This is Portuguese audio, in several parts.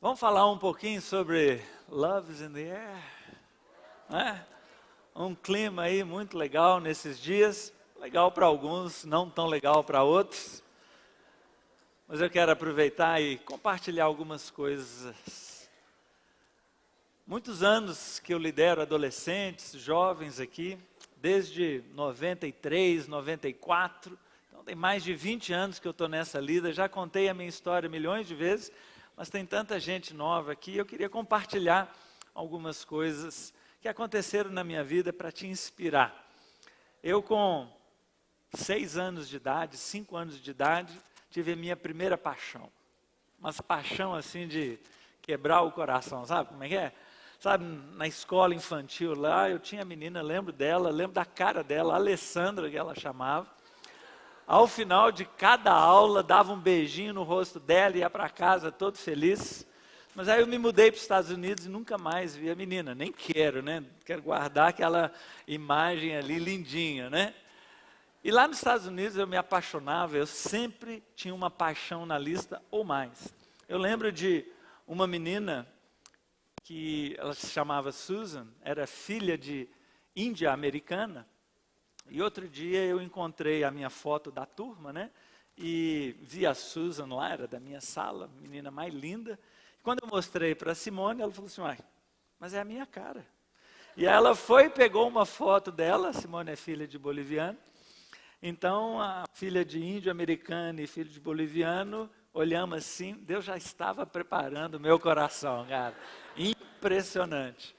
Vamos falar um pouquinho sobre Love's in the Air, né? Um clima aí muito legal nesses dias, legal para alguns, não tão legal para outros. Mas eu quero aproveitar e compartilhar algumas coisas. Muitos anos que eu lidero adolescentes, jovens aqui, desde 93, 94, então tem mais de 20 anos que eu estou nessa lida, já contei a minha história milhões de vezes, mas tem tanta gente nova aqui, eu queria compartilhar algumas coisas que aconteceram na minha vida para te inspirar. Eu com 6 anos de idade, 5 anos de idade, tive a minha primeira paixão. Uma paixão assim de quebrar o coração, sabe como é que é? Sabe, na escola infantil lá, eu tinha a menina, lembro dela, lembro da cara dela, Alessandra que ela chamava. Ao final de cada aula, dava um beijinho no rosto dela e ia para casa todo feliz. Mas aí eu me mudei para os Estados Unidos e nunca mais vi a menina, nem quero, né? Quero guardar aquela imagem ali lindinha, né? E lá nos Estados Unidos eu me apaixonava, eu sempre tinha uma paixão na lista ou mais. Eu lembro de uma menina que ela se chamava Susan, era filha de índia americana. E outro dia eu encontrei a minha foto da turma, né? E vi a Susan lá, era da minha sala, menina mais linda. Quando eu mostrei para a Simone, ela falou assim, uai, mas é a minha cara. E aí ela foi e pegou uma foto dela, a Simone é filha de boliviano. Então, a filha de índio americano e filho de boliviano, olhamos assim, Deus já estava preparando o meu coração, cara. Impressionante.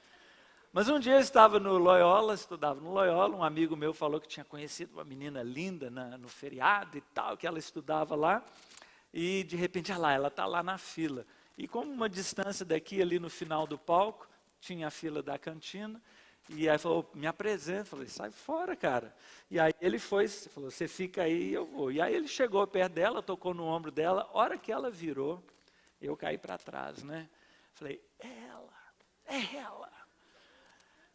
Mas um dia eu estava no Loyola, estudava no Loyola, um amigo meu falou que tinha conhecido uma menina linda no feriado e tal, que ela estudava lá, e de repente, olha lá, ela está lá na fila. E como uma distância daqui, ali no final do palco, tinha a fila da cantina, e aí falou, me apresenta, falei, sai fora, cara. E aí ele foi, falou, você fica aí, eu vou. E aí ele chegou perto dela, tocou no ombro dela, hora que ela virou, eu caí para trás, né? Falei, é ela.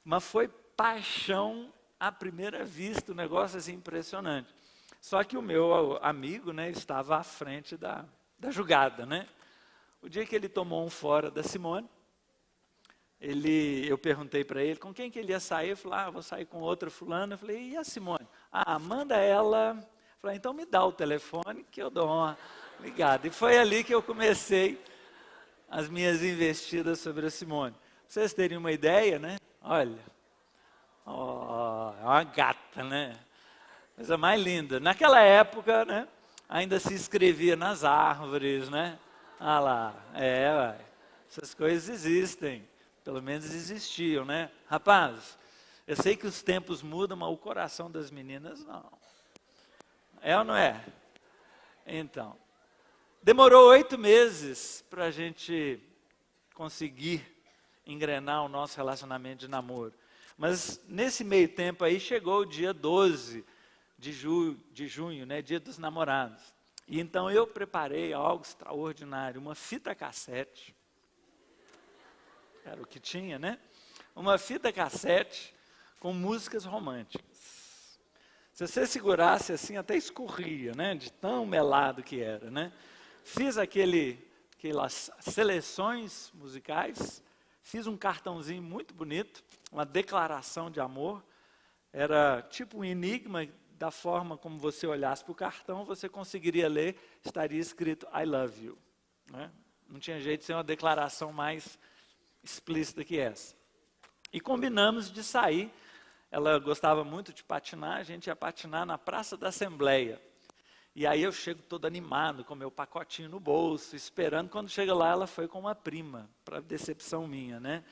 Mas foi paixão à primeira vista, um negócio assim impressionante. Só que o meu amigo, né, estava à frente da jogada, né? O dia que ele tomou um fora da Simone, eu perguntei para ele com quem que ele ia sair. Ele falou, vou sair com outra fulana. Eu falei, e a Simone? Manda ela. Eu falei, então me dá o telefone que eu dou uma ligada. E foi ali que eu comecei as minhas investidas sobre a Simone. Pra vocês terem uma ideia, né? Olha, é uma gata, né? Coisa mais linda. Naquela época, né? Ainda se escrevia nas árvores, né? Lá, ué, essas coisas existem. Pelo menos existiam, né? Rapaz, eu sei que os tempos mudam, mas o coração das meninas não. É ou não é? Então, demorou 8 meses para a gente conseguir engrenar o nosso relacionamento de namoro. Mas nesse meio tempo aí chegou o dia 12 de junho, né, dia dos namorados. E então eu preparei algo extraordinário, uma fita cassete. Era o que tinha, né? Uma fita cassete com músicas românticas. Se você segurasse assim, até escorria, né? De tão melado que era, né? Fiz aquelas seleções musicais. Fiz um cartãozinho muito bonito, uma declaração de amor. Era tipo um enigma, da forma como você olhasse para o cartão, você conseguiria ler, estaria escrito I love you. Né? Não tinha jeito de ser uma declaração mais explícita que essa. E combinamos de sair. Ela gostava muito de patinar, a gente ia patinar na Praça da Assembleia. E aí eu chego todo animado, com meu pacotinho no bolso, esperando. Quando chega lá, ela foi com uma prima, para decepção minha, né?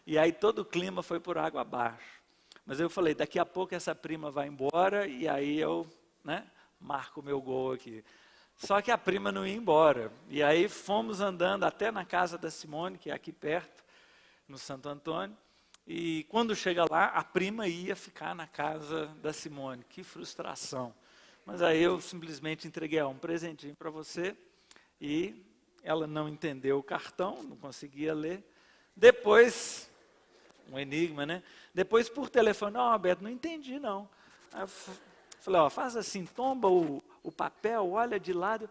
E aí todo o clima foi por água abaixo. Mas eu falei, daqui a pouco essa prima vai embora, e aí eu, né, marco o meu gol aqui. Só que a prima não ia embora. E aí fomos andando até na casa da Simone, que é aqui perto, no Santo Antônio. E quando chega lá, a prima ia ficar na casa da Simone. Que frustração. Mas aí eu simplesmente entreguei um presentinho para você e ela não entendeu o cartão, não conseguia ler. Depois, um enigma, né? Depois por telefone, Beto, não entendi não. Aí eu falei, faz assim, tomba o papel, olha de lado.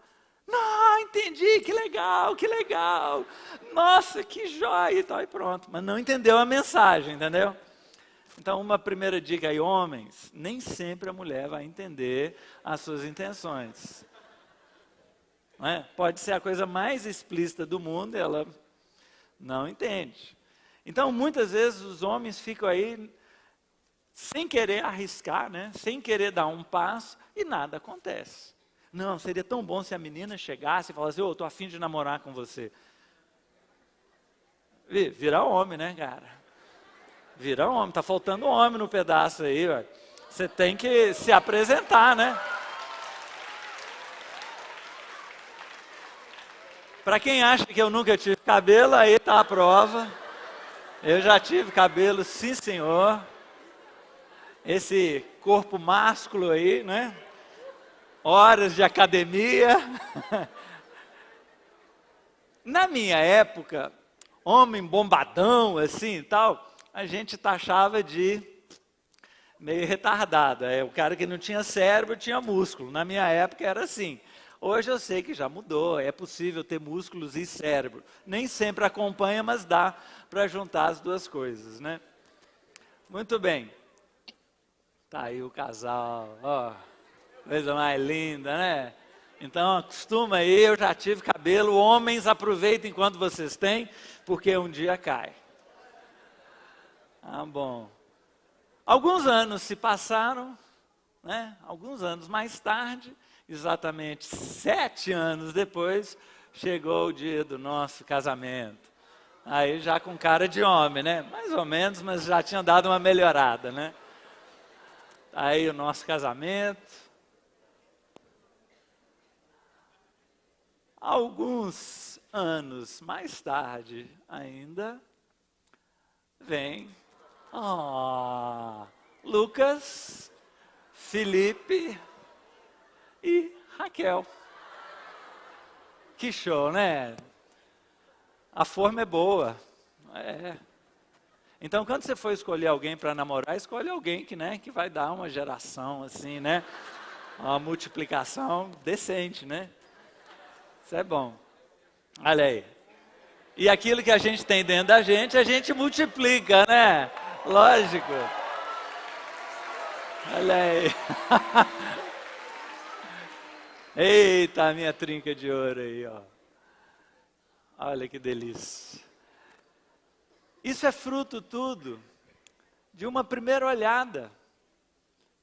Não, entendi, que legal, que legal. Nossa, que joia e tal, e pronto. Mas não entendeu a mensagem, entendeu? Então, uma primeira dica aí, homens, nem sempre a mulher vai entender as suas intenções. Não é? Pode ser a coisa mais explícita do mundo, ela não entende. Então, muitas vezes os homens ficam aí sem querer arriscar, né? Sem querer dar um passo e nada acontece. Não, seria tão bom se a menina chegasse e falasse, eu estou afim de namorar com você. Vira homem, né, cara? Vira homem, tá faltando homem no pedaço aí, ó. Você tem que se apresentar, né? Para quem acha que eu nunca tive cabelo, aí tá a prova. Eu já tive cabelo, sim senhor. Esse corpo másculo aí, né? Horas de academia. Na minha época, homem bombadão assim e tal, a gente taxava de meio retardado. É o cara que não tinha cérebro, tinha músculo. Na minha época era assim. Hoje eu sei que já mudou, é possível ter músculos e cérebro. Nem sempre acompanha, mas dá para juntar as duas coisas, né? Muito bem. Tá aí o casal, ó, coisa mais linda, né? Então acostuma aí, eu já tive cabelo, homens aproveitem enquanto vocês têm, porque um dia cai. Ah, bom. Alguns anos se passaram, né? Alguns anos mais tarde, exatamente 7 anos depois, chegou o dia do nosso casamento. Aí já com cara de homem, né? Mais ou menos, mas já tinha dado uma melhorada, né? Aí o nosso casamento. Alguns anos mais tarde ainda, vem Lucas, Felipe e Raquel. Que show, né? A forma é boa. É. Então, quando você for escolher alguém para namorar, escolhe alguém que, né, que vai dar uma geração assim, né? Uma multiplicação decente, né? Isso é bom. Olha aí. E aquilo que a gente tem dentro da gente, a gente multiplica, né? Lógico. Olha aí. Eita, a minha trinca de ouro aí, ó. Olha que delícia. Isso é fruto tudo de uma primeira olhada.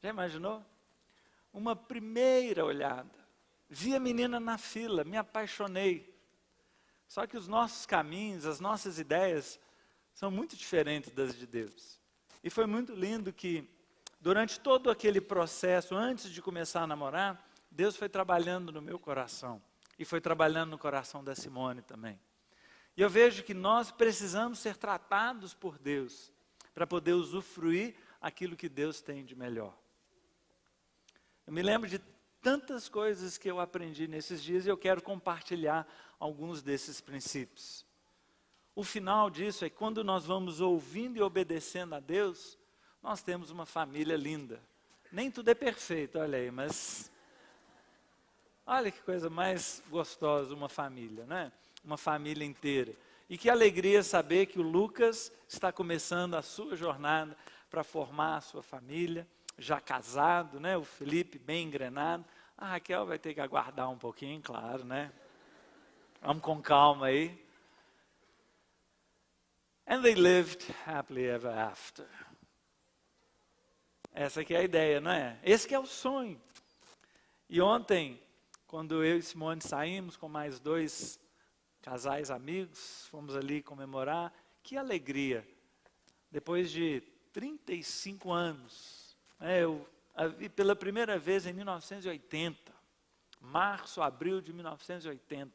Já imaginou? Uma primeira olhada. Vi a menina na fila, me apaixonei. Só que os nossos caminhos, as nossas ideias são muito diferentes das de Deus. E foi muito lindo que durante todo aquele processo, antes de começar a namorar, Deus foi trabalhando no meu coração. E foi trabalhando no coração da Simone também. E eu vejo que nós precisamos ser tratados por Deus, para poder usufruir aquilo que Deus tem de melhor. Eu me lembro de tantas coisas que eu aprendi nesses dias e eu quero compartilhar alguns desses princípios. O final disso é que quando nós vamos ouvindo e obedecendo a Deus, nós temos uma família linda. Nem tudo é perfeito, olha aí, mas olha que coisa mais gostosa uma família, né? Uma família inteira. E que alegria saber que o Lucas está começando a sua jornada para formar a sua família, já casado, né? O Felipe bem engrenado. A Raquel vai ter que aguardar um pouquinho, claro, né? Vamos com calma aí. And they lived happily ever after. Essa aqui é a ideia, não é? Esse que é o sonho. E ontem, quando eu e Simone saímos com mais 2 casais amigos, fomos ali comemorar, que alegria. Depois de 35 anos, né, eu a vi pela primeira vez em 1980, março, abril de 1980,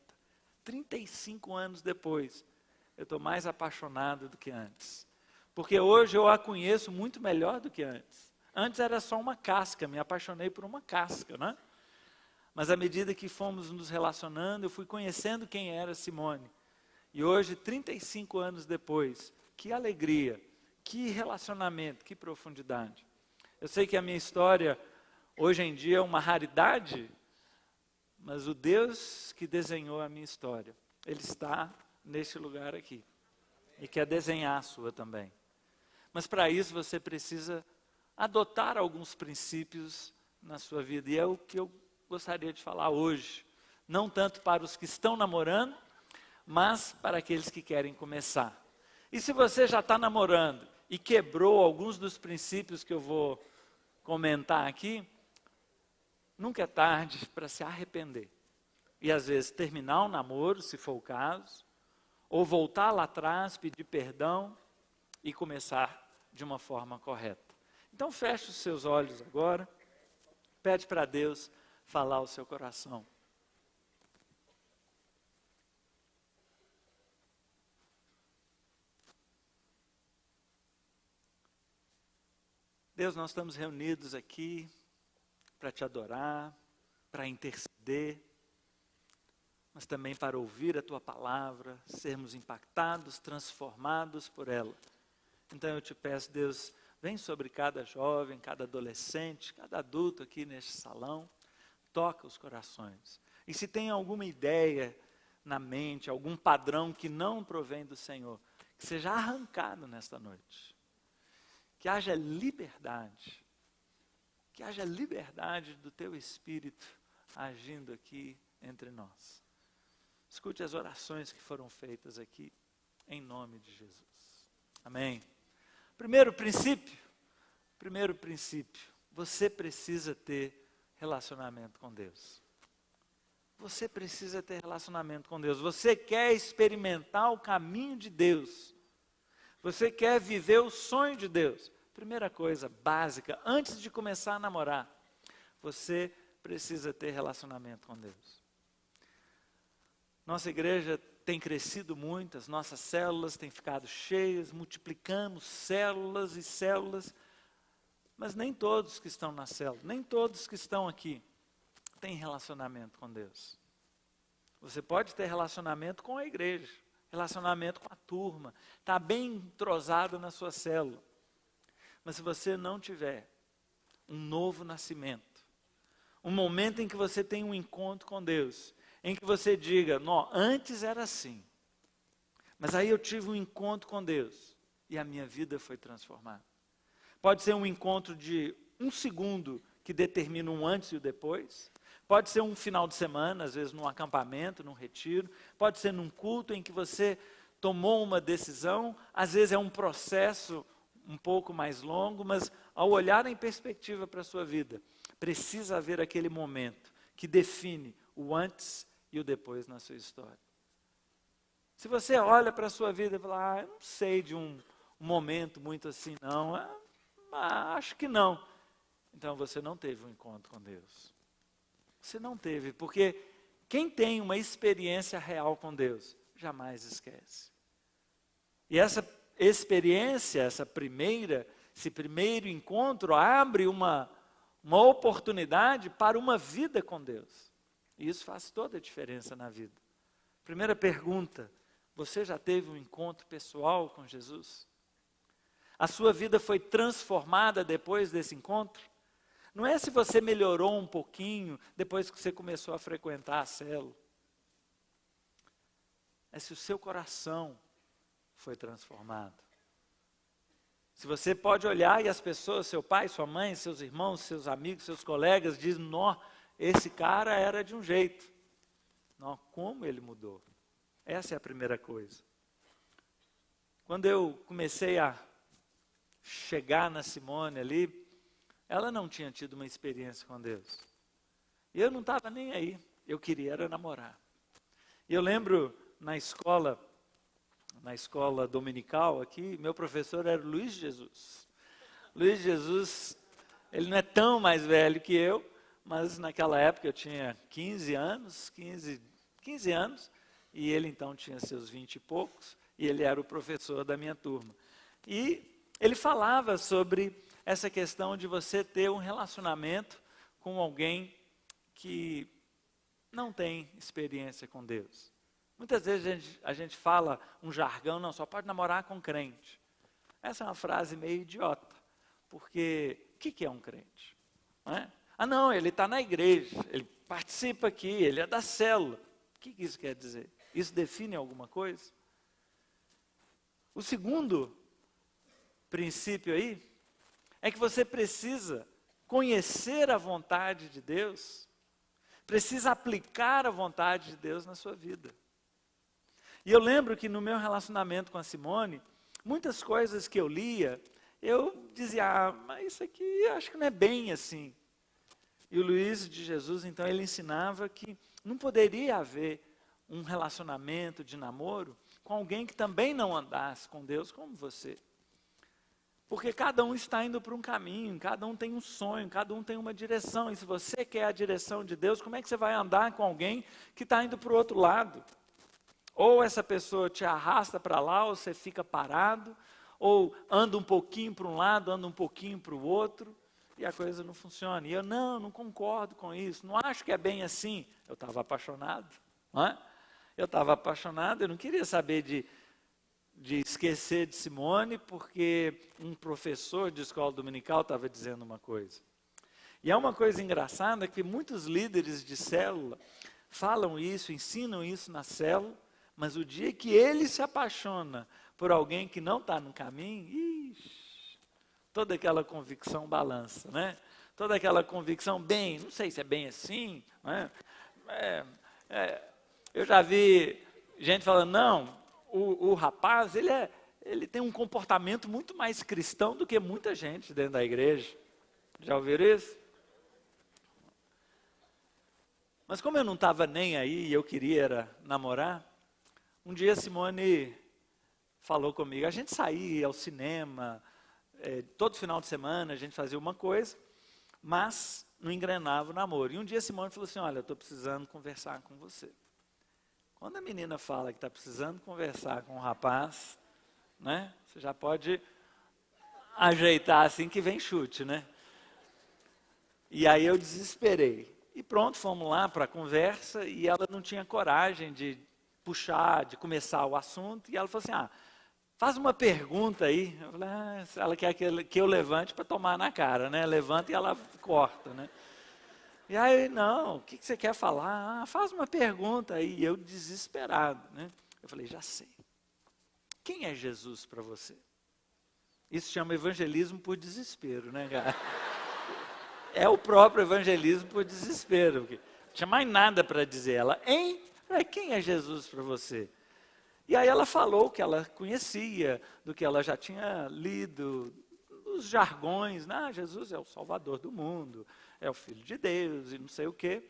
35 anos depois, eu estou mais apaixonado do que antes. Porque hoje eu a conheço muito melhor do que antes. Antes era só uma casca, me apaixonei por uma casca, né? Mas à medida que fomos nos relacionando, eu fui conhecendo quem era Simone. E hoje, 35 anos depois, que alegria, que relacionamento, que profundidade. Eu sei que a minha história, hoje em dia, é uma raridade mas o Deus que desenhou a minha história, Ele está neste lugar aqui. E quer desenhar a sua também. Mas para isso você precisa adotar alguns princípios na sua vida. E é o que eu gostaria de falar hoje. Não tanto para os que estão namorando, mas para aqueles que querem começar. E se você já está namorando e quebrou alguns dos princípios que eu vou comentar aqui, nunca é tarde para se arrepender. E às vezes terminar o namoro, se for o caso, ou voltar lá atrás, pedir perdão e começar de uma forma correta. Então feche os seus olhos agora, pede para Deus falar ao seu coração. Deus, nós estamos reunidos aqui para te adorar, para interceder, mas também para ouvir a tua palavra, sermos impactados, transformados por ela. Então eu te peço, Deus, vem sobre cada jovem, cada adolescente, cada adulto aqui neste salão, toca os corações. E se tem alguma ideia na mente, algum padrão que não provém do Senhor, que seja arrancado nesta noite. Que haja liberdade do teu Espírito agindo aqui entre nós. Escute as orações que foram feitas aqui, em nome de Jesus. Amém. Primeiro princípio, você precisa ter relacionamento com Deus. Você precisa ter relacionamento com Deus. Você quer experimentar o caminho de Deus. Você quer viver o sonho de Deus. Primeira coisa básica, antes de começar a namorar, você precisa ter relacionamento com Deus. Nossa igreja tem crescido muito, as nossas células têm ficado cheias, multiplicamos células e células, mas nem todos que estão na célula, nem todos que estão aqui, têm relacionamento com Deus. Você pode ter relacionamento com a igreja, relacionamento com a turma, está bem entrosado na sua célula. Mas se você não tiver um novo nascimento, um momento em que você tem um encontro com Deus, em que você diga, não, antes era assim, mas aí eu tive um encontro com Deus e a minha vida foi transformada. Pode ser um encontro de 1 segundo que determina um antes e o depois. Pode ser um final de semana, às vezes num acampamento, num retiro. Pode ser num culto em que você tomou uma decisão. Às vezes é um processo um pouco mais longo, mas ao olhar em perspectiva para a sua vida, precisa haver aquele momento que define o antes e o depois na sua história. Se você olha para a sua vida e fala, eu não sei de um momento muito assim não, acho que não. Então você não teve um encontro com Deus. Você não teve, porque quem tem uma experiência real com Deus, jamais esquece. E essa experiência, esse primeiro encontro abre uma oportunidade para uma vida com Deus. E isso faz toda a diferença na vida. Primeira pergunta, você já teve um encontro pessoal com Jesus? A sua vida foi transformada depois desse encontro? Não é se você melhorou um pouquinho depois que você começou a frequentar a célula. É se o seu coração foi transformado. Se você pode olhar e as pessoas, seu pai, sua mãe, seus irmãos, seus amigos, seus colegas, dizem, nó, esse cara era de um jeito. Nó, como ele mudou? Essa é a primeira coisa. Quando eu comecei a chegar na Simone ali, ela não tinha tido uma experiência com Deus. E eu não estava nem aí, eu queria era namorar. E eu lembro na escola dominical aqui, meu professor era Luiz Jesus. Luiz Jesus, ele não é tão mais velho que eu, mas naquela época eu tinha 15 anos, e ele então tinha seus 20 e poucos, e ele era o professor da minha turma. E ele falava sobre essa questão de você ter um relacionamento com alguém que não tem experiência com Deus. Muitas vezes a gente fala um jargão, não, só pode namorar com crente. Essa é uma frase meio idiota, porque o que é um crente? Não é? Não, ele está na igreja, ele participa aqui, ele é da célula. O que isso quer dizer? Isso define alguma coisa? O segundo princípio aí é que você precisa conhecer a vontade de Deus, precisa aplicar a vontade de Deus na sua vida. E eu lembro que no meu relacionamento com a Simone, muitas coisas que eu lia, eu dizia, mas isso aqui eu acho que não é bem assim. E o Luiz de Jesus, então, ele ensinava que não poderia haver um relacionamento de namoro com alguém que também não andasse com Deus como você. Porque cada um está indo para um caminho, cada um tem um sonho, cada um tem uma direção. E se você quer a direção de Deus, como é que você vai andar com alguém que está indo para o outro lado? Ou essa pessoa te arrasta para lá, ou você fica parado, ou anda um pouquinho para um lado, anda um pouquinho para o outro, e a coisa não funciona. E eu, não concordo com isso, não acho que é bem assim. Eu estava apaixonado, não é? Eu estava apaixonado, eu não queria saber de esquecer de Simone, porque um professor de escola dominical estava dizendo uma coisa. E é uma coisa engraçada que muitos líderes de célula falam isso, ensinam isso na célula, mas o dia que ele se apaixona por alguém que não está no caminho, toda aquela convicção balança, né? Toda aquela convicção, bem, não sei se é bem assim, né? Eu já vi gente falando, não, o rapaz, ele tem um comportamento muito mais cristão do que muita gente dentro da igreja. Já ouviram isso? Mas como eu não estava nem aí e eu queria era namorar, um dia a Simone falou comigo, a gente saía ao cinema, todo final de semana a gente fazia uma coisa, mas não engrenava o namoro. E um dia a Simone falou assim, olha, eu estou precisando conversar com você. Quando a menina fala que está precisando conversar com o rapaz, né, você já pode ajeitar assim que vem chute, né? E aí eu desesperei. E pronto, fomos lá para a conversa e ela não tinha coragem de puxar, de começar o assunto. E ela falou assim, faz uma pergunta aí. Eu falei, ela quer que eu levante para tomar na cara, né? Levanta e ela corta, né? E aí, não, o que você quer falar? Faz uma pergunta aí. E eu desesperado, né? Eu falei, já sei. Quem é Jesus para você? Isso chama evangelismo por desespero, né, cara? É o próprio evangelismo por desespero. Porque não tinha mais nada para dizer. Ela, hein? Quem é Jesus para você? E aí ela falou que ela conhecia, do que ela já tinha lido, os jargões, Jesus é o Salvador do mundo, é o Filho de Deus e não sei o quê,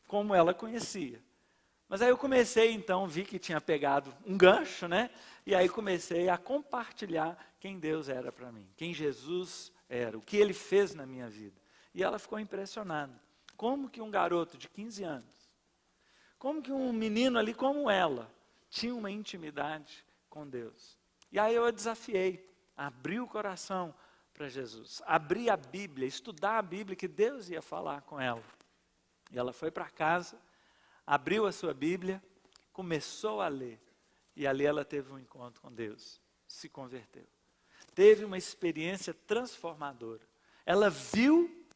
como ela conhecia. Mas aí eu comecei então, vi que tinha pegado um gancho, né? E aí comecei a compartilhar quem Deus era para mim, quem Jesus era, o que Ele fez na minha vida. E ela ficou impressionada. Como que um garoto de 15 anos, como que um menino ali como ela, tinha uma intimidade com Deus. E aí eu a desafiei, a abrir o coração para Jesus, abrir a Bíblia, estudar a Bíblia, que Deus ia falar com ela. E ela foi para casa, abriu a sua Bíblia, começou a ler, e ali ela teve um encontro com Deus, se converteu. Teve uma experiência transformadora. Ela viu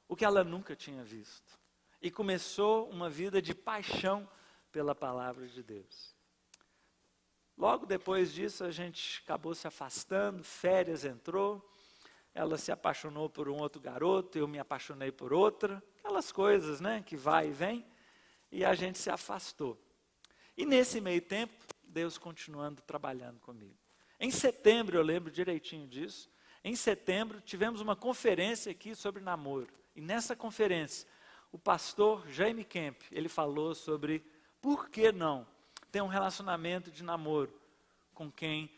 o que ela nunca tinha visto. E começou uma vida de paixão pela palavra de Deus. Logo depois disso, a gente acabou se afastando, férias entrou, ela se apaixonou por um outro garoto, eu me apaixonei por outra, aquelas coisas, né, que vai e vem, e a gente se afastou. E nesse meio tempo, Deus continuando trabalhando comigo. Em setembro, eu lembro direitinho disso, em setembro tivemos uma conferência aqui sobre namoro, e nessa conferência, o pastor Jaime Kemp, ele falou sobre por que não ter um relacionamento de namoro com quem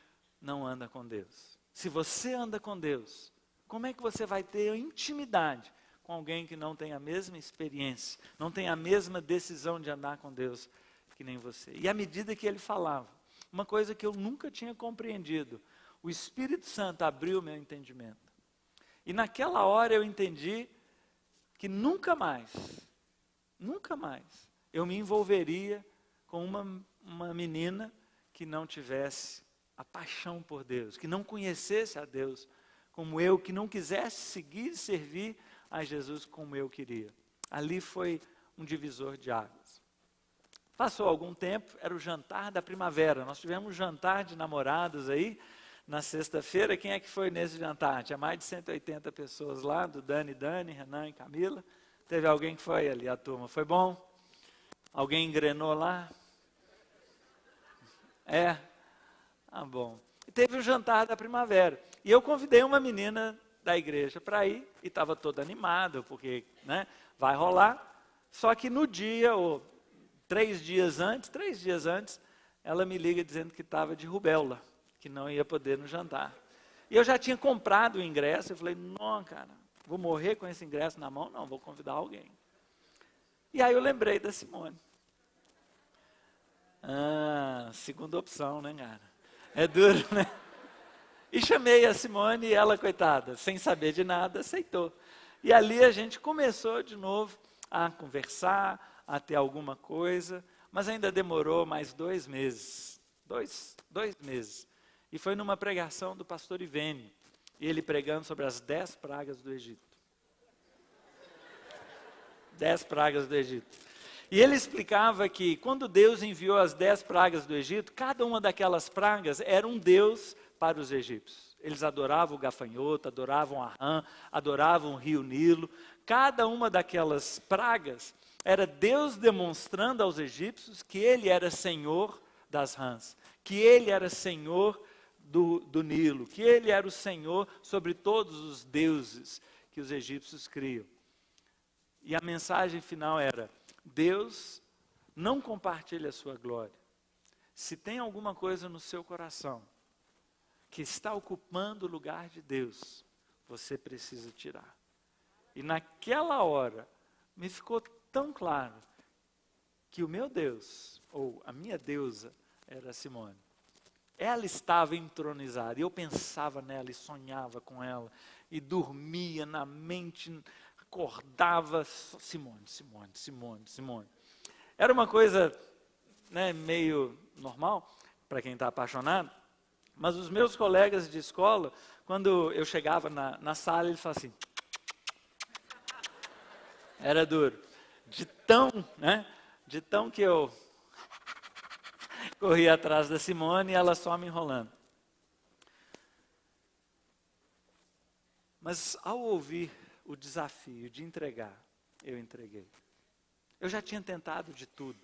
não anda com Deus. Se você anda com Deus, como é que você vai ter intimidade com alguém que não tem a mesma experiência, não tem a mesma decisão de andar com Deus que nem você? E à medida que ele falava, uma coisa que eu nunca tinha compreendido, o Espírito Santo abriu meu entendimento. E naquela hora eu entendi que nunca mais eu me envolveria com uma menina que não tivesse a paixão por Deus, que não conhecesse a Deus como eu, que não quisesse seguir e servir a Jesus como eu queria. Ali foi um divisor de águas. Passou algum tempo, era o jantar da primavera. Nós tivemos um jantar de namorados aí, na sexta-feira. Quem é que foi nesse jantar? Tinha mais de 180 pessoas lá, do Dani, Renan e Camila. Teve alguém que foi ali, a turma. Foi bom? Alguém engrenou lá? É? Ah, bom. E teve o jantar da primavera. E eu convidei uma menina da igreja para ir, e estava toda animada, porque vai rolar. Só que no dia, ou 3 dias antes, ela me liga dizendo que estava de rubéola, que não ia poder no jantar. E eu já tinha comprado o ingresso, eu falei, não, cara, vou morrer com esse ingresso na mão? Não, vou convidar alguém. E aí eu lembrei da Simone. Segunda opção, né, cara? É duro, né? E chamei a Simone e ela, coitada, sem saber de nada, aceitou. E ali a gente começou de novo a conversar, a ter alguma coisa, mas ainda demorou mais 2 meses. Dois meses. E foi numa pregação do pastor Ivênio, ele pregando sobre as 10 pragas do Egito. 10 pragas do Egito. E ele explicava que quando Deus enviou as 10 pragas do Egito, cada uma daquelas pragas era um Deus para os egípcios. Eles adoravam o gafanhoto, adoravam a rã, adoravam o rio Nilo. Cada uma daquelas pragas era Deus demonstrando aos egípcios que ele era senhor das rãs, que ele era senhor do Nilo, que ele era o senhor sobre todos os deuses que os egípcios criam. E a mensagem final era: Deus não compartilha a sua glória. Se tem alguma coisa no seu coração que está ocupando o lugar de Deus, você precisa tirar. E naquela hora, me ficou tão claro que o meu Deus, ou a minha deusa, era Simone. Ela estava entronizada, e eu pensava nela e sonhava com ela, e dormia na mente, acordava, Simone. Era uma coisa meio normal, para quem está apaixonado, mas os meus colegas de escola, quando eu chegava na sala, eles falavam assim, era duro, de tão que eu corria atrás da Simone e ela só me enrolando. Mas ao ouvir o desafio de entregar, eu entreguei. Eu já tinha tentado de tudo.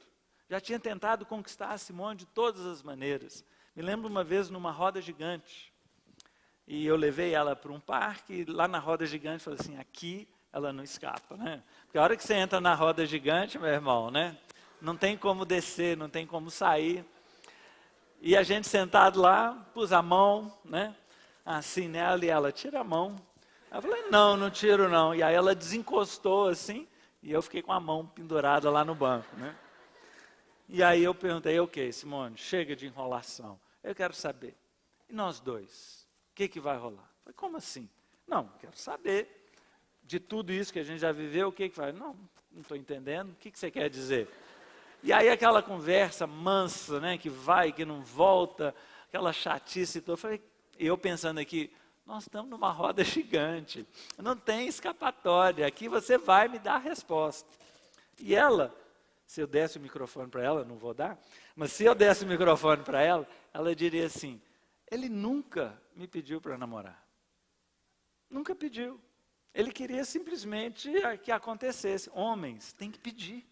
Já tinha tentado conquistar a Simone de todas as maneiras. Me lembro uma vez numa roda gigante. E eu levei ela para um parque, e lá na roda gigante, falei assim, aqui ela não escapa, né? Porque a hora que você entra na roda gigante, meu irmão, não tem como descer, não tem como sair. E a gente sentado lá, pus a mão, assim nela, e ela, tira a mão. Eu falei, não tiro não. E aí ela desencostou assim, e eu fiquei com a mão pendurada lá no banco, E aí eu perguntei, ok, Simone, chega de enrolação. Eu quero saber, e nós dois, o que vai rolar? Eu falei, como assim? Não, quero saber de tudo isso que a gente já viveu, o que vai? Não estou entendendo, o que você quer dizer? E aí aquela conversa mansa, que vai, que não volta, aquela chatice toda. Eu falei, eu pensando aqui, nós estamos numa roda gigante, não tem escapatória, aqui você vai me dar a resposta. E ela, se eu desse o microfone para ela, não vou dar, mas se eu desse o microfone para ela, ela diria assim, ele nunca me pediu para namorar. Nunca pediu. Ele queria simplesmente que acontecesse. Homens, tem que pedir.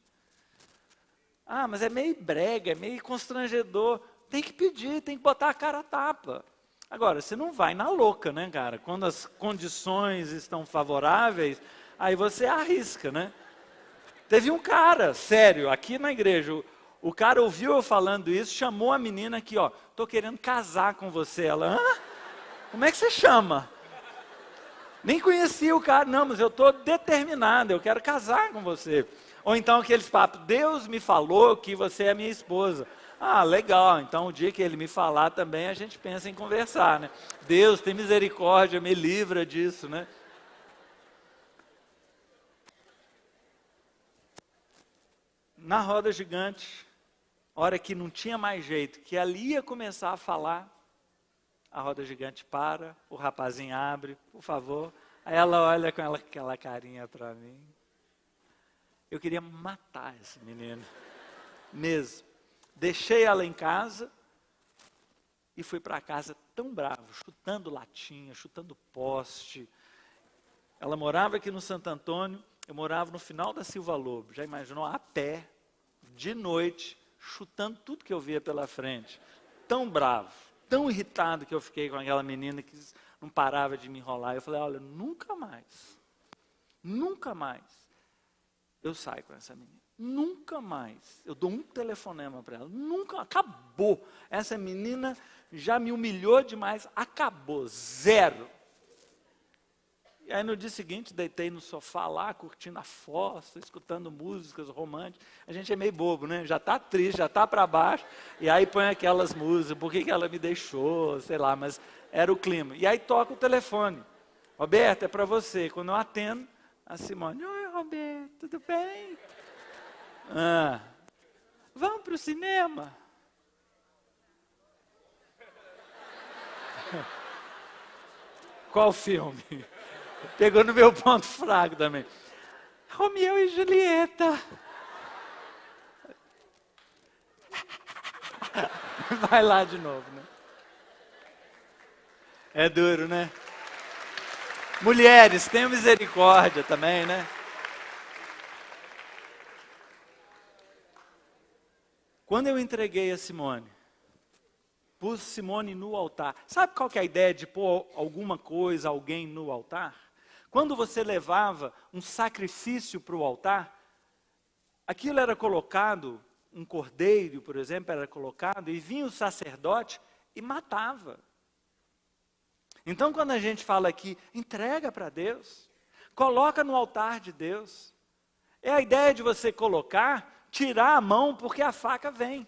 Mas é meio brega, é meio constrangedor. Tem que pedir, tem que botar a cara a tapa. Agora, você não vai na louca, cara? Quando as condições estão favoráveis, aí você arrisca, Teve um cara, sério, aqui na igreja, o cara ouviu eu falando isso, chamou a menina aqui, tô querendo casar com você. Ela, como é que você chama? Nem conhecia o cara, não, mas eu estou determinado, eu quero casar com você. Ou então aqueles papos, Deus me falou que você é minha esposa. Legal, então o dia que ele me falar também a gente pensa em conversar, Deus, tem misericórdia, me livra disso, Na roda gigante, hora que não tinha mais jeito, que ali ia começar a falar, a roda gigante para, o rapazinho abre, por favor. Aí ela olha com aquela carinha para mim. Eu queria matar essa menina, mesmo. Deixei ela em casa e fui para casa tão bravo, chutando latinha, chutando poste. Ela morava aqui no Santo Antônio, eu morava no final da Silva Lobo. Já imaginou? A pé, de noite, chutando tudo que eu via pela frente. Tão bravo, tão irritado que eu fiquei com aquela menina que não parava de me enrolar. Eu falei, olha, nunca mais eu saio com essa menina. Nunca mais. Eu dou um telefonema para ela. Nunca, acabou. Essa menina já me humilhou demais. Acabou, zero. E aí no dia seguinte, deitei no sofá lá, curtindo a fossa, escutando músicas românticas. A gente é meio bobo, né? Já está triste, já está para baixo. E aí põe aquelas músicas, por que ela me deixou, sei lá, mas era o clima. E aí toca o telefone. Roberto, é para você. Quando eu atendo, a Simone, oi Roberto, tudo bem? Vamos para o cinema? Qual filme? Pegou no meu ponto fraco também. Romeu e Julieta. Vai lá de novo, né? É duro, né? Mulheres, tenham misericórdia também, né? Quando eu entreguei a Simone, pus Simone no altar. Sabe qual que é a ideia de pôr alguma coisa, alguém no altar? Quando você levava um sacrifício para o altar, aquilo era colocado, um cordeiro, por exemplo, era colocado, e vinha o sacerdote e matava. Então, quando a gente fala aqui, entrega para Deus, coloca no altar de Deus, é a ideia de você colocar, tirar a mão, porque a faca vem.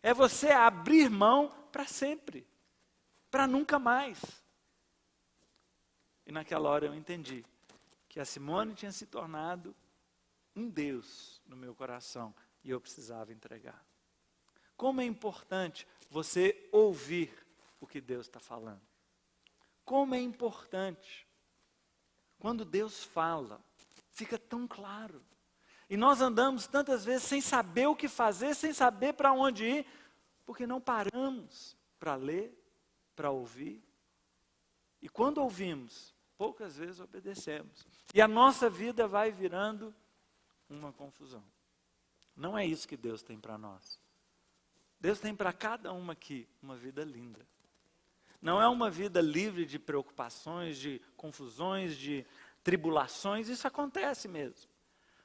É você abrir mão para sempre, para nunca mais. E naquela hora eu entendi que a Simone tinha se tornado um Deus no meu coração e eu precisava entregar. Como é importante você ouvir o que Deus está falando. Como é importante. Quando Deus fala, fica tão claro. E nós andamos tantas vezes sem saber o que fazer, sem saber para onde ir, porque não paramos para ler, para ouvir. E quando ouvimos, poucas vezes obedecemos. E a nossa vida vai virando uma confusão. Não é isso que Deus tem para nós. Deus tem para cada uma aqui uma vida linda. Não é uma vida livre de preocupações, de confusões, de tribulações, isso acontece mesmo.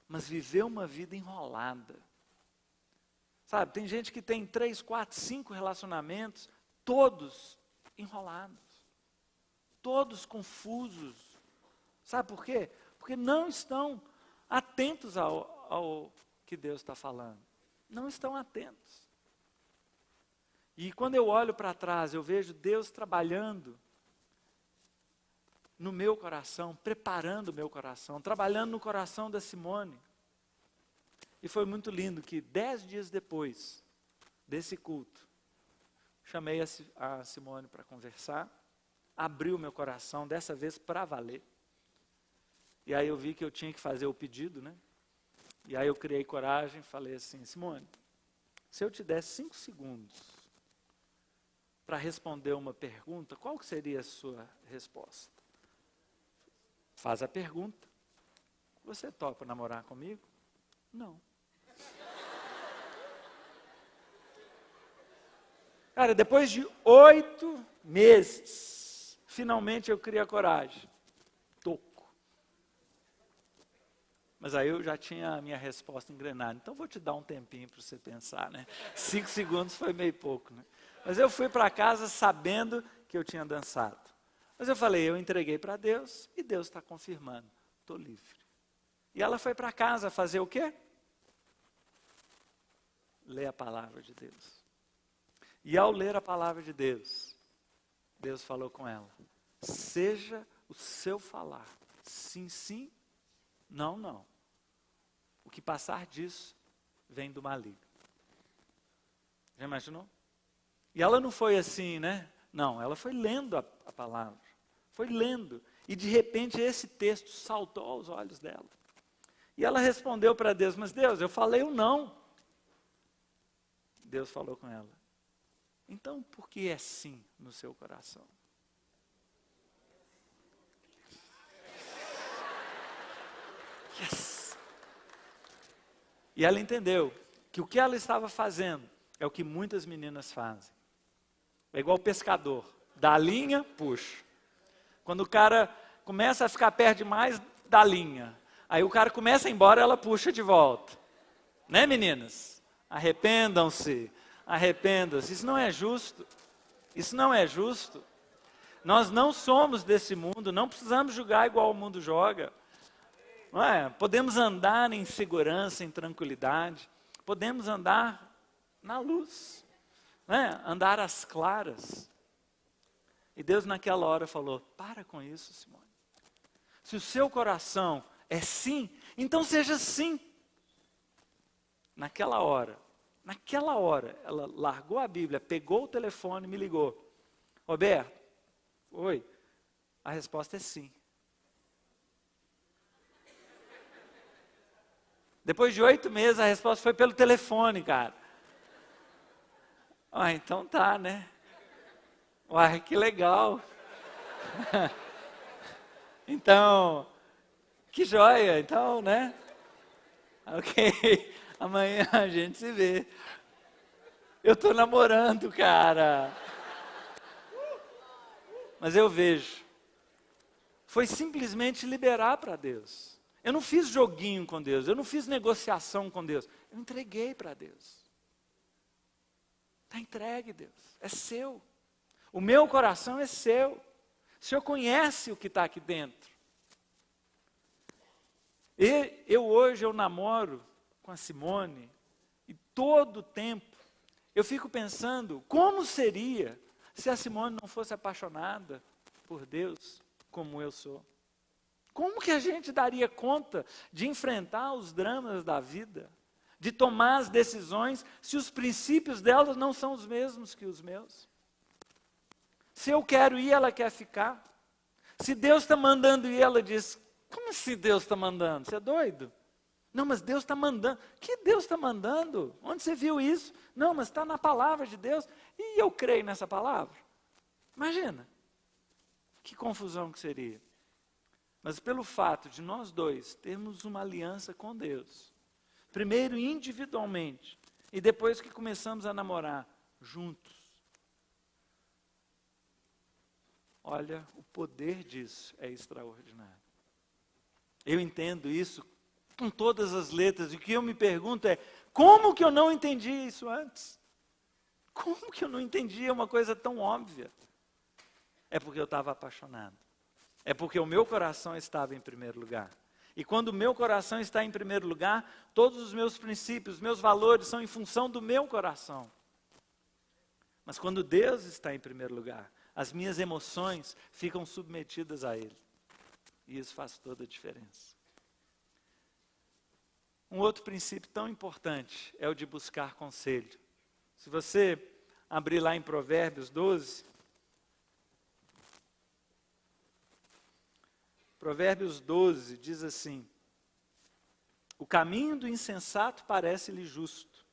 Mas viver uma vida enrolada. Sabe, tem gente que tem 3, 4, 5 relacionamentos, todos enrolados. Todos confusos. Sabe por quê? Porque não estão atentos ao que Deus está falando. Não estão atentos. E quando eu olho para trás, eu vejo Deus trabalhando no meu coração, preparando o meu coração, trabalhando no coração da Simone. E foi muito lindo que 10 dias depois desse culto, chamei a Simone para conversar, abri o meu coração, dessa vez para valer. E aí eu vi que eu tinha que fazer o pedido, né? E aí eu criei coragem e falei assim, Simone, se eu te der 5 segundos para responder uma pergunta, qual que seria a sua resposta? Faz a pergunta. Você topa namorar comigo? Não. Cara, depois de 8 meses, finalmente eu criei a coragem. Toco. Mas aí eu já tinha a minha resposta engrenada. Então vou te dar um tempinho para você pensar, né? 5 segundos foi meio pouco, né? Mas eu fui para casa sabendo que eu tinha dançado. Mas eu falei, eu entreguei para Deus e Deus está confirmando. Estou livre. E ela foi para casa fazer o quê? Ler a palavra de Deus. E ao ler a palavra de Deus, Deus falou com ela, seja o seu falar, sim, sim, não, não. O que passar disso vem do maligno. Já imaginou? E ela não foi assim, né? Não, ela foi lendo a palavra. Foi lendo. E de repente esse texto saltou aos olhos dela. E ela respondeu para Deus, mas Deus, eu falei o não. Deus falou com ela, então por que é sim no seu coração? Yes! E ela entendeu que o que ela estava fazendo é o que muitas meninas fazem. É igual o pescador, dá a linha, puxa. Quando o cara começa a ficar perto demais, dá a linha. Aí o cara começa a ir embora, ela puxa de volta. Né, meninas? Arrependam-se, arrependam-se. Isso não é justo. Isso não é justo. Nós não somos desse mundo, não precisamos julgar igual o mundo joga. Não é? Podemos andar em segurança, em tranquilidade. Podemos andar na luz. Não é? Andar às claras. E Deus naquela hora falou, para com isso, Simone. Se o seu coração é sim, então seja sim. Naquela hora, ela largou a Bíblia, pegou o telefone e me ligou. Roberto, oi, a resposta é sim. Depois de 8 meses, a resposta foi pelo telefone, cara. Ah, então tá, né? Uai, que legal. Então, que joia, então, né? Ok, amanhã a gente se vê. Eu estou namorando, cara. Mas eu vejo. Foi simplesmente liberar para Deus. Eu não fiz joguinho com Deus, eu não fiz negociação com Deus. Eu entreguei para Deus. Está entregue, Deus. É seu. O meu coração é seu. O Senhor conhece o que está aqui dentro. E hoje eu namoro com a Simone. E todo o tempo eu fico pensando como seria se a Simone não fosse apaixonada por Deus como eu sou. Como que a gente daria conta de enfrentar os dramas da vida? De tomar as decisões se os princípios dela não são os mesmos que os meus? Se eu quero ir, ela quer ficar. Se Deus está mandando ir, ela diz, como assim Deus está mandando? Você é doido? Não, mas Deus está mandando. Que Deus está mandando? Onde você viu isso? Não, mas está na palavra de Deus. E eu creio nessa palavra. Imagina. Que confusão que seria. Mas pelo fato de nós dois termos uma aliança com Deus, primeiro individualmente, e depois que começamos a namorar juntos, olha, o poder disso é extraordinário. Eu entendo isso com todas as letras, e o que eu me pergunto é, como que eu não entendi isso antes? Como que eu não entendi uma coisa tão óbvia? É porque eu estava apaixonado. É porque o meu coração estava em primeiro lugar. E quando o meu coração está em primeiro lugar, todos os meus princípios, meus valores são em função do meu coração. Mas quando Deus está em primeiro lugar, as minhas emoções ficam submetidas a Ele. E isso faz toda a diferença. Um outro princípio tão importante é o de buscar conselho. Se você abrir lá em Provérbios 12, Provérbios 12 diz assim, o caminho do insensato parece-lhe justo,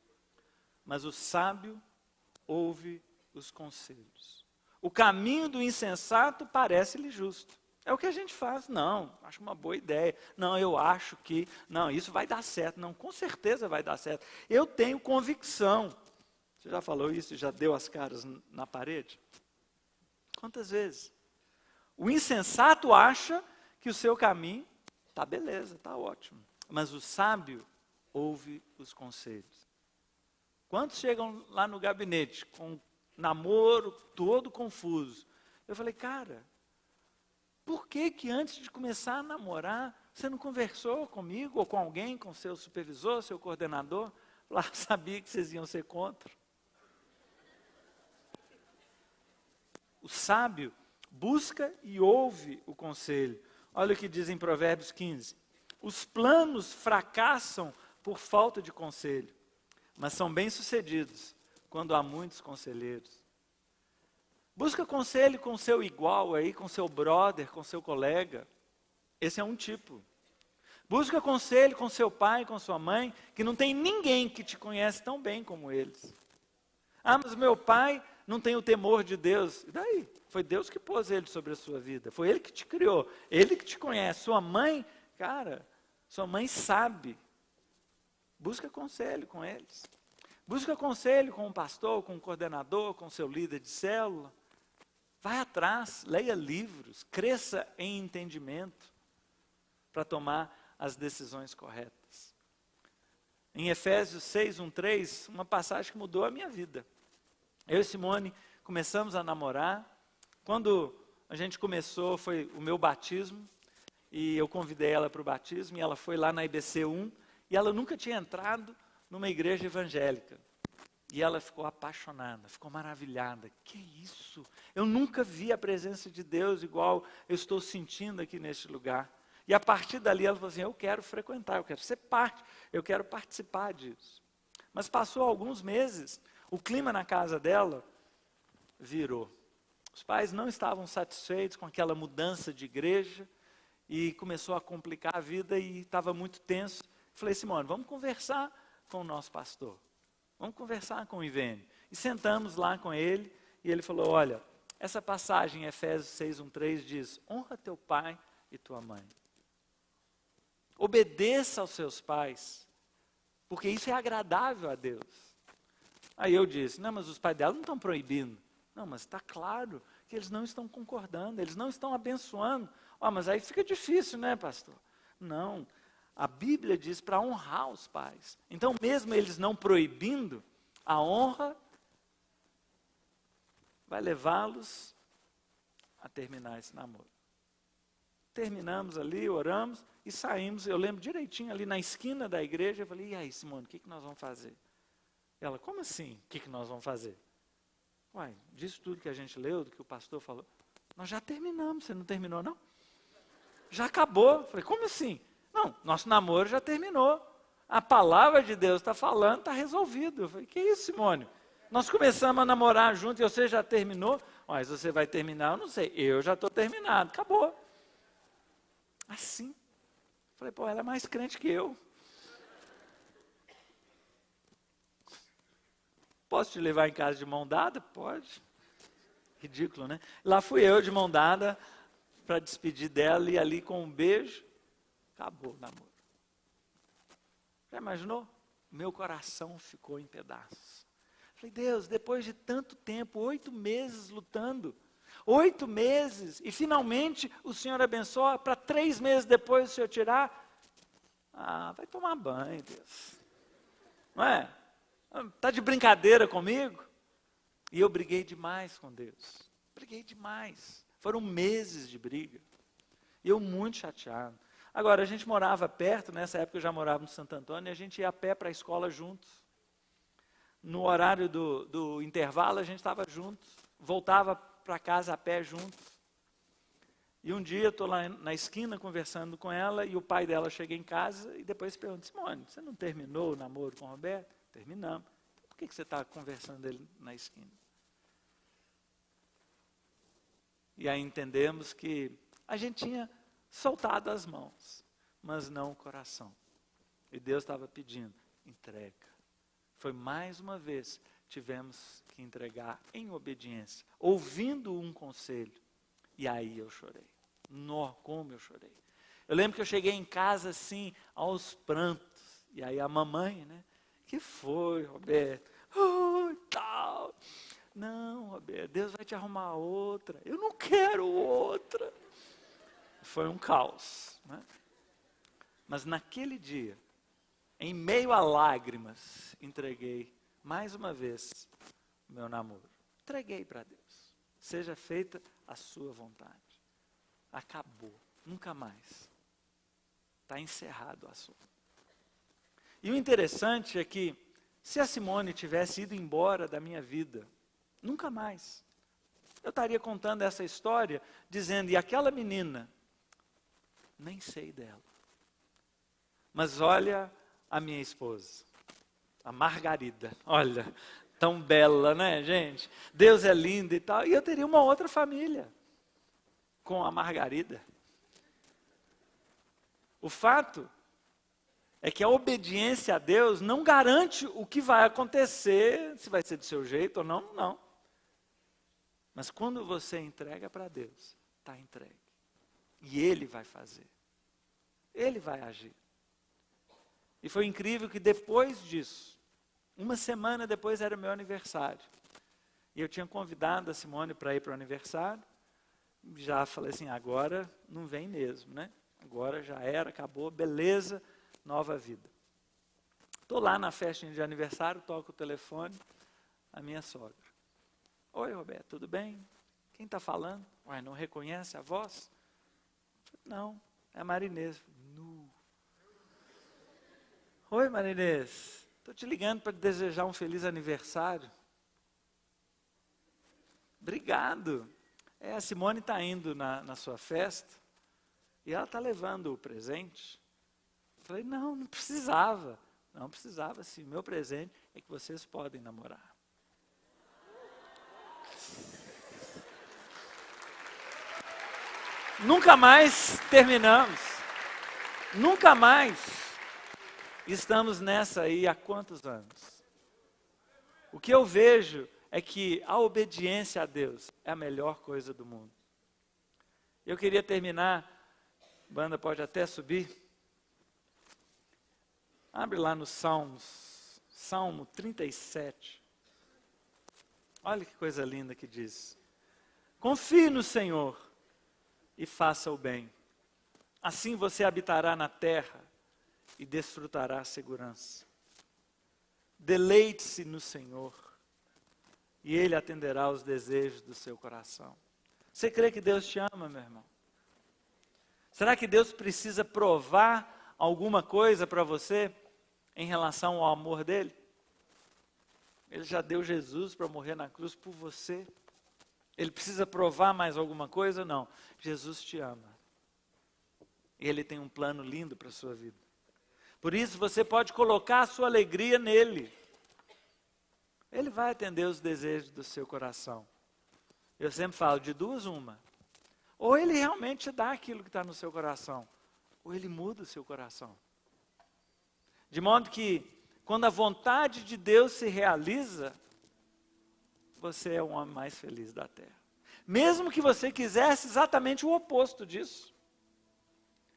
mas o sábio ouve os conselhos. O caminho do insensato parece-lhe justo. É o que a gente faz. Não, acho uma boa ideia. Não, eu acho que, não, isso vai dar certo. Não, com certeza vai dar certo. Eu tenho convicção. Você já falou isso e já deu as caras na parede? Quantas vezes? O insensato acha que o seu caminho está beleza, está ótimo. Mas o sábio ouve os conselhos. Quantos chegam lá no gabinete com um namoro todo confuso? Eu falei, cara, por que que antes de começar a namorar, você não conversou comigo ou com alguém, com seu supervisor, seu coordenador? Lá sabia que vocês iam ser contra. O sábio busca e ouve o conselho. Olha o que diz em Provérbios 15. Os planos fracassam por falta de conselho, mas são bem-sucedidos quando há muitos conselheiros. Busca conselho com seu igual aí, com seu brother, com seu colega. Esse é um tipo. Busca conselho com seu pai, com sua mãe, que não tem ninguém que te conhece tão bem como eles. Ah, mas meu pai não tem o temor de Deus. E daí? Foi Deus que pôs ele sobre a sua vida. Foi Ele que te criou. Ele que te conhece. Sua mãe, cara, sua mãe sabe. Busca conselho com eles. Busca conselho com o pastor, com o coordenador, com o seu líder de célula. Vai atrás, leia livros, cresça em entendimento para tomar as decisões corretas. Em Efésios 6, 1, 3, uma passagem que mudou a minha vida. Eu e Simone começamos a namorar. Quando a gente começou, foi o meu batismo, e eu convidei ela para o batismo, e ela foi lá na IBC 1, e ela nunca tinha entrado numa igreja evangélica. E ela ficou apaixonada, ficou maravilhada. Que isso? Eu nunca vi a presença de Deus igual eu estou sentindo aqui neste lugar. E a partir dali ela falou assim, eu quero frequentar, eu quero ser parte, eu quero participar disso. Mas passou alguns meses, o clima na casa dela virou. Os pais não estavam satisfeitos com aquela mudança de igreja e começou a complicar a vida e estava muito tenso. Falei, Simone, vamos conversar com o nosso pastor. Vamos conversar com o Ivênio. E sentamos lá com ele e ele falou, olha, essa passagem em Efésios 6, 1, 3 diz, honra teu pai e tua mãe. Obedeça aos seus pais, porque isso é agradável a Deus. Aí eu disse, não, mas os pais dela não estão proibindo. Não, mas está claro que eles não estão concordando, eles não estão abençoando. Mas aí fica difícil, né, pastor? Não, a Bíblia diz para honrar os pais. Então, mesmo eles não proibindo, a honra vai levá-los a terminar esse namoro. Terminamos ali, oramos e saímos. Eu lembro direitinho ali na esquina da igreja, eu falei, e aí, Simone, o que nós vamos fazer? Ela, como assim, o que nós vamos fazer? Uai, disso tudo que a gente leu, do que o pastor falou, nós já terminamos, você não terminou não? Já acabou. Eu falei, como assim? Não, nosso namoro já terminou. A palavra de Deus está falando, está resolvido. Eu falei, que isso, Simone? Nós começamos a namorar junto e você já terminou? Mas você vai terminar, eu não sei. Eu já estou terminado, acabou. Assim. Eu falei, pô, ela é mais crente que eu. Posso te levar em casa de mão dada? Pode. Ridículo, né? Lá fui eu de mão dada para despedir dela e ali com um beijo, acabou o namoro. Já imaginou? Meu coração ficou em pedaços. Falei, Deus, depois de tanto tempo, 8 meses lutando, 8 meses, e finalmente o Senhor abençoa, para 3 meses depois o Senhor tirar, vai tomar banho, Deus. Não é? Está de brincadeira comigo? E eu briguei demais com Deus. Briguei demais. Foram meses de briga. E eu muito chateado. Agora, a gente morava perto, nessa época eu já morava no Santo Antônio, e a gente ia a pé para a escola juntos. No horário do intervalo, a gente estava juntos. Voltava para casa a pé juntos. E um dia eu estou lá na esquina conversando com ela, e o pai dela chega em casa, e depois pergunta, Simone, você não terminou o namoro com o Roberto? Terminamos. Por que você está conversando ele na esquina? E aí entendemos que a gente tinha soltado as mãos, mas não o coração. E Deus estava pedindo, entrega. Foi mais uma vez, tivemos que entregar em obediência, ouvindo um conselho. E aí eu chorei. Como eu chorei. Eu lembro que eu cheguei em casa assim, aos prantos. E aí a mamãe, né? Que foi, Roberto? Tal. Não, Roberto, Deus vai te arrumar outra. Eu não quero outra. Foi um caos, né? Mas naquele dia, em meio a lágrimas, entreguei mais uma vez o meu namoro. Entreguei para Deus. Seja feita a sua vontade. Acabou. Nunca mais. Está encerrado o assunto. E o interessante é que, se a Simone tivesse ido embora da minha vida, nunca mais, eu estaria contando essa história, dizendo, e aquela menina, nem sei dela. Mas olha a minha esposa, a Margarida, olha, tão bela, né, gente? Deus é lindo e tal, e eu teria uma outra família, com a Margarida. O fato é que a obediência a Deus não garante o que vai acontecer, se vai ser do seu jeito ou não, não. Mas quando você entrega para Deus, está entregue. E Ele vai fazer. Ele vai agir. E foi incrível que depois disso, uma semana depois era meu aniversário. E eu tinha convidado a Simone para ir para o aniversário. Já falei assim, agora não vem mesmo, né? Agora já era, acabou, beleza, nova vida. Estou lá na festa de aniversário, toco o telefone, a minha sogra. Oi, Roberto, tudo bem? Quem está falando? Uai, não reconhece a voz? Não, é a Marinês. Nu. Oi, Marinês, estou te ligando para te desejar um feliz aniversário. Obrigado. A Simone está indo na sua festa e ela está levando o presente. Eu falei, não precisava. Não precisava sim, meu presente é que vocês podem namorar. Nunca mais terminamos. Nunca mais. Estamos nessa aí há quantos anos? O que eu vejo é que a obediência a Deus é a melhor coisa do mundo. Eu queria terminar, a banda pode até subir. Abre lá no Salmos, Salmo 37. Olha que coisa linda que diz. Confie no Senhor e faça o bem. Assim você habitará na terra e desfrutará a segurança. Deleite-se no Senhor e Ele atenderá aos desejos do seu coração. Você crê que Deus te ama, meu irmão? Será que Deus precisa provar alguma coisa para você em relação ao amor dEle? Ele já deu Jesus para morrer na cruz por você. Ele precisa provar mais alguma coisa? Não. Jesus te ama. Ele tem um plano lindo para a sua vida. Por isso você pode colocar a sua alegria nele. Ele vai atender os desejos do seu coração. Eu sempre falo, de duas uma. Ou ele realmente te dá aquilo que está no seu coração, ou ele muda o seu coração. De modo que, quando a vontade de Deus se realiza, você é o homem mais feliz da terra. Mesmo que você quisesse exatamente o oposto disso.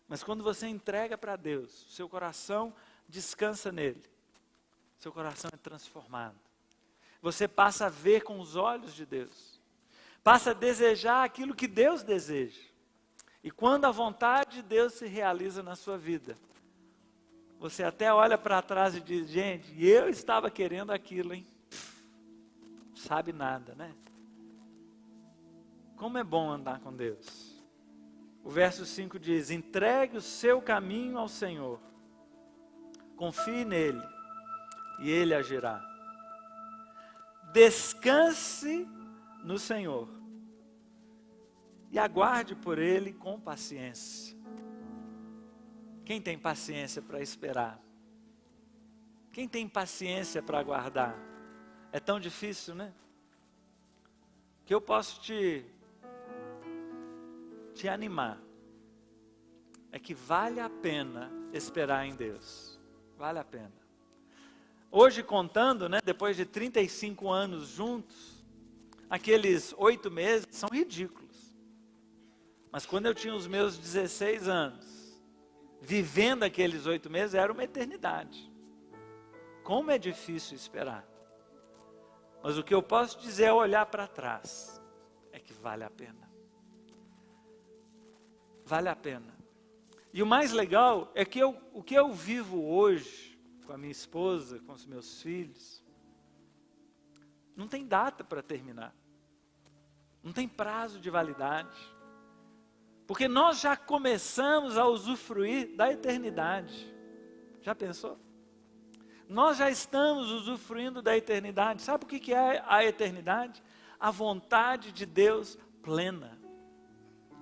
Mas quando você entrega para Deus, seu coração descansa nele. Seu coração é transformado. Você passa a ver com os olhos de Deus. Passa a desejar aquilo que Deus deseja. E quando a vontade de Deus se realiza na sua vida, você até olha para trás e diz, gente, eu estava querendo aquilo, hein? Sabe nada, né? Como é bom andar com Deus. O verso 5 diz, entregue o seu caminho ao Senhor. Confie nele e ele agirá. Descanse no Senhor e aguarde por Ele com paciência. Quem tem paciência para esperar? Quem tem paciência para aguardar? É tão difícil, né? Que eu posso te animar. É que vale a pena esperar em Deus. Vale a pena. Hoje contando, né, depois de 35 anos juntos, aqueles 8 meses são ridículos. Mas quando eu tinha os meus 16 anos, vivendo aqueles 8 meses, era uma eternidade. Como é difícil esperar. Mas o que eu posso dizer é olhar para trás, é que vale a pena. Vale a pena. E o mais legal é que o que eu vivo hoje, com a minha esposa, com os meus filhos, não tem data para terminar. Não tem prazo de validade. Porque nós já começamos a usufruir da eternidade. Já pensou? Nós já estamos usufruindo da eternidade. Sabe o que é a eternidade? A vontade de Deus plena,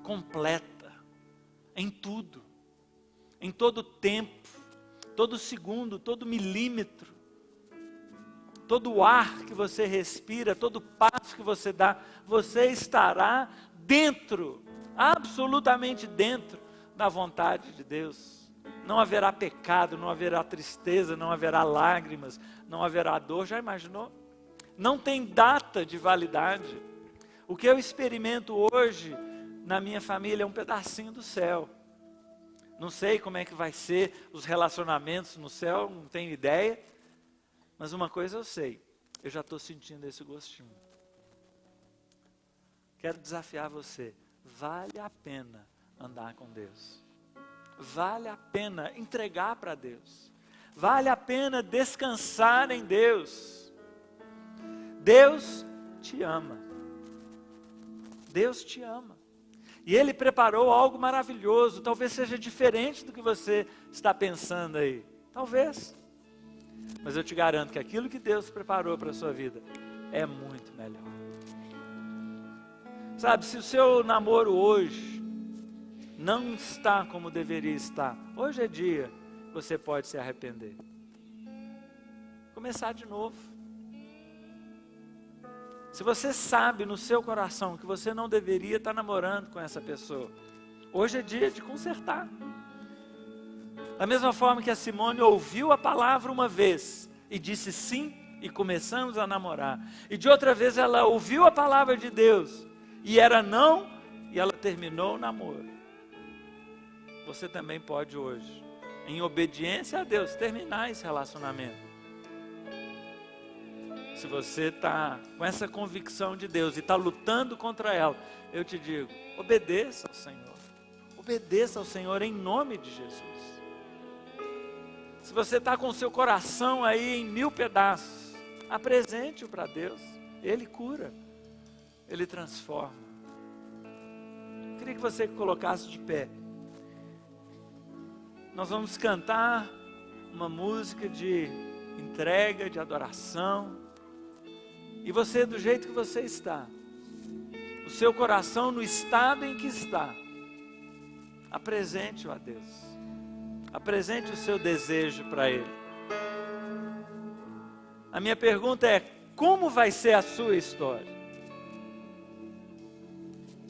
completa, em tudo, em todo tempo, todo segundo, todo milímetro, todo ar que você respira, todo passo que você dá, você estará dentro, absolutamente dentro da vontade de Deus. não haverá pecado, não haverá tristeza, não haverá lágrimas, não haverá dor. Já imaginou? Não tem data de validade. O que eu experimento hoje na minha família é um pedacinho do céu. Não sei como é que vai ser os relacionamentos no céu, não tenho ideia. Mas uma coisa eu sei, eu já estou sentindo esse gostinho. Quero desafiar você, vale a pena andar com Deus. Vale a pena entregar para Deus. Vale a pena descansar em Deus. Deus te ama. Deus te ama. E Ele preparou algo maravilhoso. Talvez seja diferente do que você está pensando aí. Talvez. Mas eu te garanto que aquilo que Deus preparou para a sua vida é muito melhor. Sabe, se o seu namoro hoje não está como deveria estar, hoje é dia que você pode se arrepender. Começar de novo. Se você sabe no seu coração que você não deveria estar namorando com essa pessoa, hoje é dia de consertar. Da mesma forma que a Simone ouviu a palavra uma vez e disse sim, e começamos a namorar. E de outra vez ela ouviu a palavra de Deus e era não, e ela terminou o namoro. Você também pode hoje, em obediência a Deus, terminar esse relacionamento. Se você está com essa convicção de Deus e está lutando contra ela, eu te digo, obedeça ao Senhor. Obedeça ao Senhor em nome de Jesus. Se você está com o seu coração aí em 1000 pedaços, apresente-o para Deus. Ele cura, Ele transforma. Eu queria que você colocasse de pé. Nós vamos cantar uma música de entrega, de adoração. E você, do jeito que você está, o seu coração no estado em que está, apresente-o a Deus. Apresente o seu desejo para Ele. A minha pergunta é, como vai ser a sua história?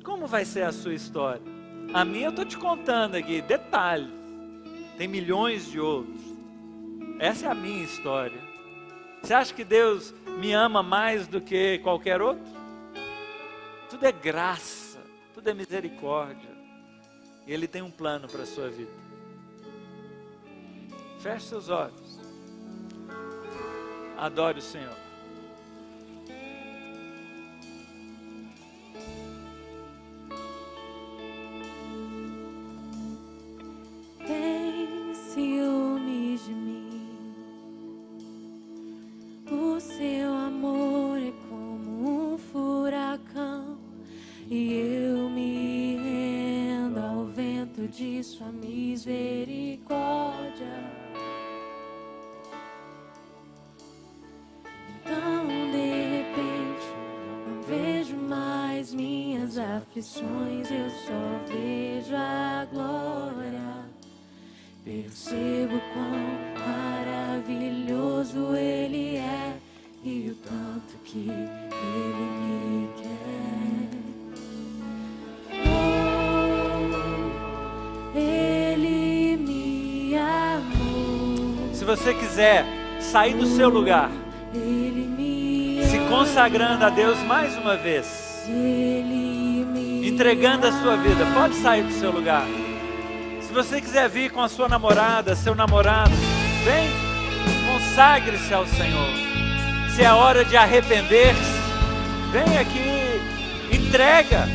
Como vai ser a sua história? A minha eu estou te contando aqui, detalhes. Tem milhões de outros. Essa é a minha história. Você acha que Deus me ama mais do que qualquer outro? Tudo é graça, tudo é misericórdia. E Ele tem um plano para a sua vida. Feche seus olhos. Adore o Senhor. Tem ciúmes de mim. O seu amor é como um furacão, e eu me rendo ao vento de sua misericórdia. Então, de repente, não vejo mais minhas aflições, eu só vejo a glória. Percebo quão maravilhoso Ele é e o tanto que Ele me quer. Oh, Ele me amou. Se você quiser sair do seu lugar, Ele me se consagrando a Deus mais uma vez, Ele me entregando a sua vida, pode sair do seu lugar. Se você quiser vir com a sua namorada, seu namorado, vem, consagre-se ao Senhor. Se é hora de arrepender-se, vem aqui, entrega,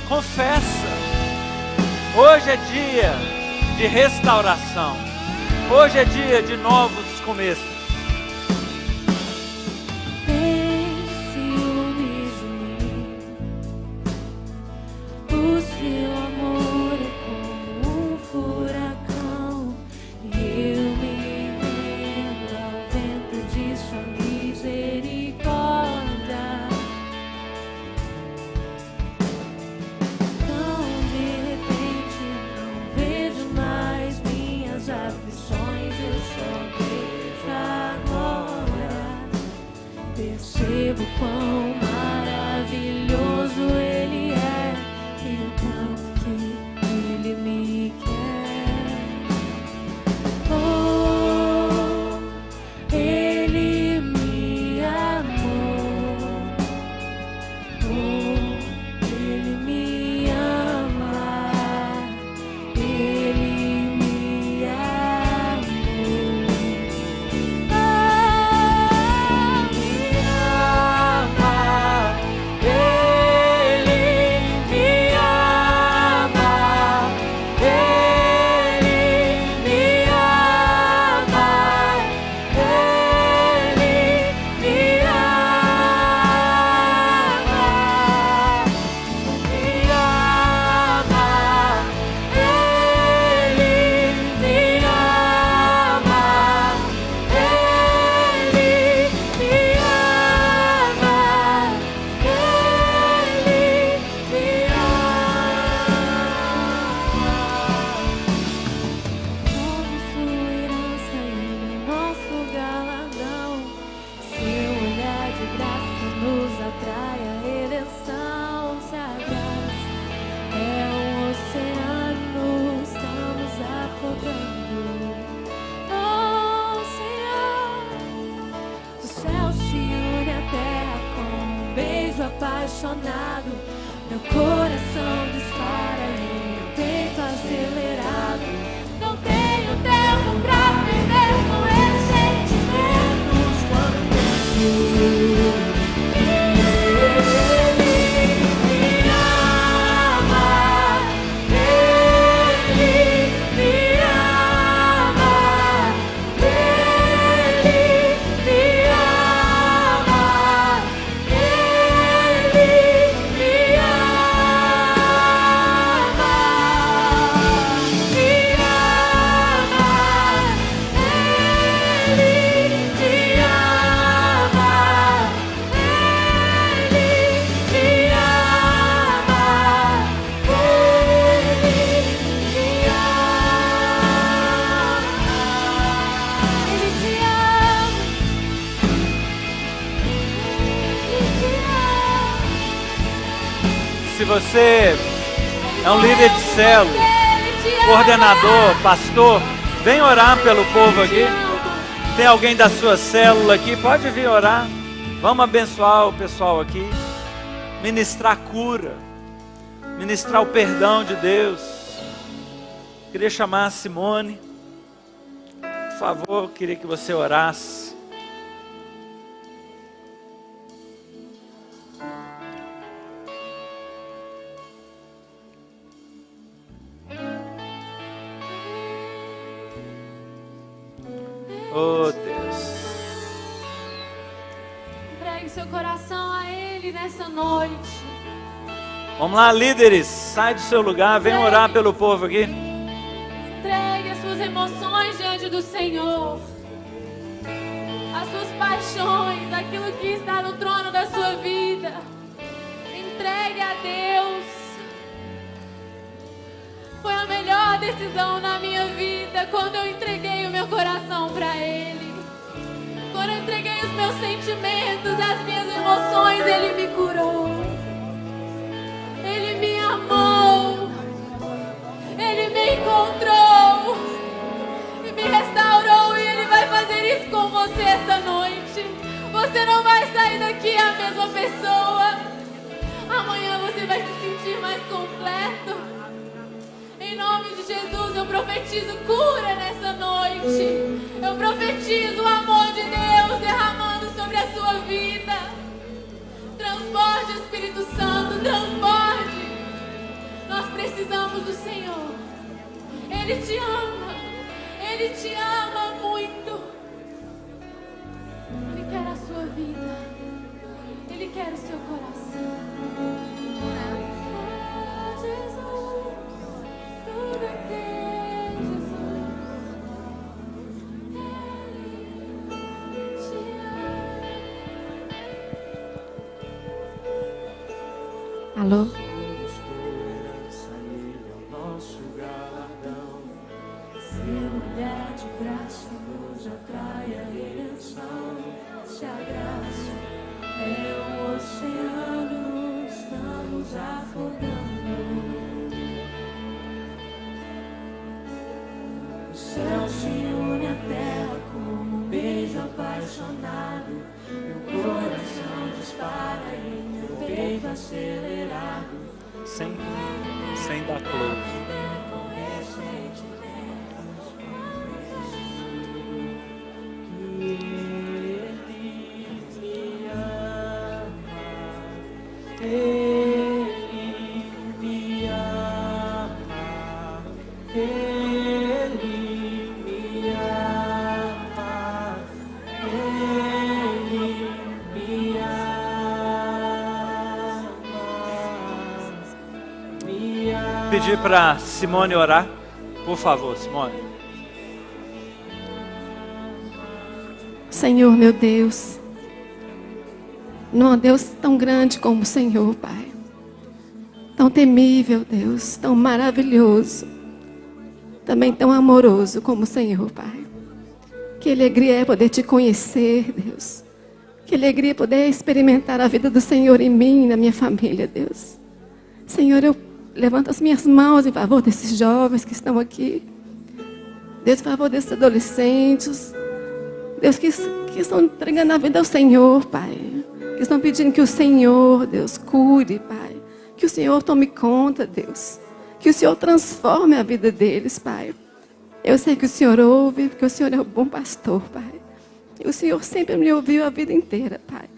confessa. Hoje é dia de restauração. Hoje é dia de novos começos. Tem ciúmes de mim. O seu amor é como um furacão, e eu me rendo ao vento de sua misericórdia. Então, de repente, não vejo mais minhas aflições, eu só vejo a apaixonado, meu coração dispara e meu peito acelerado. Não tenho tempo pra viver com esses sentimentos quando penso. Se você é um líder de célula, coordenador, pastor, vem orar pelo povo aqui. Tem alguém da sua célula aqui? Pode vir orar. Vamos abençoar o pessoal aqui. Ministrar cura. Ministrar o perdão de Deus. Queria chamar a Simone. Por favor, queria que você orasse. Oh Deus. Entregue seu coração a Ele nessa noite. Vamos lá, líderes, sai do seu lugar, vem orar pelo povo aqui. Entregue as suas emoções diante do Senhor, as suas paixões, aquilo que está no trono da sua vida. Entregue a Deus. Foi a melhor decisão na minha vida quando eu entreguei o meu coração para Ele. Quando eu entreguei os meus sentimentos, as minhas emoções, Ele me curou. Ele me amou. Ele me encontrou e me restaurou. E Ele vai fazer isso com você essa noite. Você não vai sair daqui a mesma pessoa. Amanhã você vai se sentir mais completo. Em nome de Jesus, eu profetizo cura nessa noite. Eu profetizo o amor de Deus derramando sobre a sua vida. Transborde, Espírito Santo, transborde. Nós precisamos do Senhor. Ele te ama. Ele te ama muito. Ele quer a sua vida. Ele quer o seu coração. Alô? Seu olhar de graça nos atrai a redenção. Se a graça é um oceano, estamos afogando. O céu se une à terra como um beijo apaixonado. Meu coração dispara e meu peito acelerado. Sem dar close. Pedir para Simone orar, por favor, Simone. Senhor, meu Deus, não há Deus tão grande como o Senhor, Pai. Tão temível, Deus, tão maravilhoso, também tão amoroso como o Senhor, Pai. Que alegria é poder te conhecer, Deus. Que alegria é poder experimentar a vida do Senhor em mim e na minha família, Deus. Senhor, eu levanto as minhas mãos em favor desses jovens que estão aqui. Deus, em favor desses adolescentes. Deus, que estão entregando a vida ao Senhor, Pai. que estão pedindo que o Senhor, Deus, cure, Pai. Que o Senhor tome conta, Deus. Que o Senhor transforme a vida deles, Pai. Eu sei que o Senhor ouve, porque o Senhor é o bom pastor, Pai. E o Senhor sempre me ouviu a vida inteira, Pai.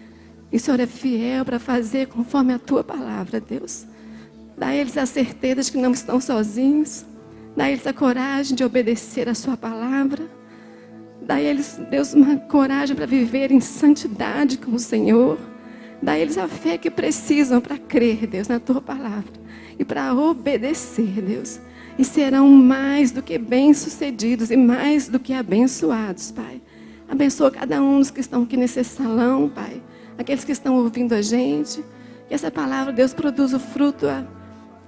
E o Senhor é fiel para fazer conforme a Tua palavra, Deus. Dá a eles a certeza de que não estão sozinhos. Dá a eles a coragem de obedecer a Sua palavra. Dá a eles, Deus, uma coragem para viver em santidade com o Senhor. Dá a eles a fé que precisam para crer, Deus, na Tua palavra. E para obedecer, Deus. E serão mais do que bem-sucedidos e mais do que abençoados, Pai. Abençoa cada um dos que estão aqui nesse salão, Pai. Aqueles que estão ouvindo a gente. Que essa palavra, Deus, produza o fruto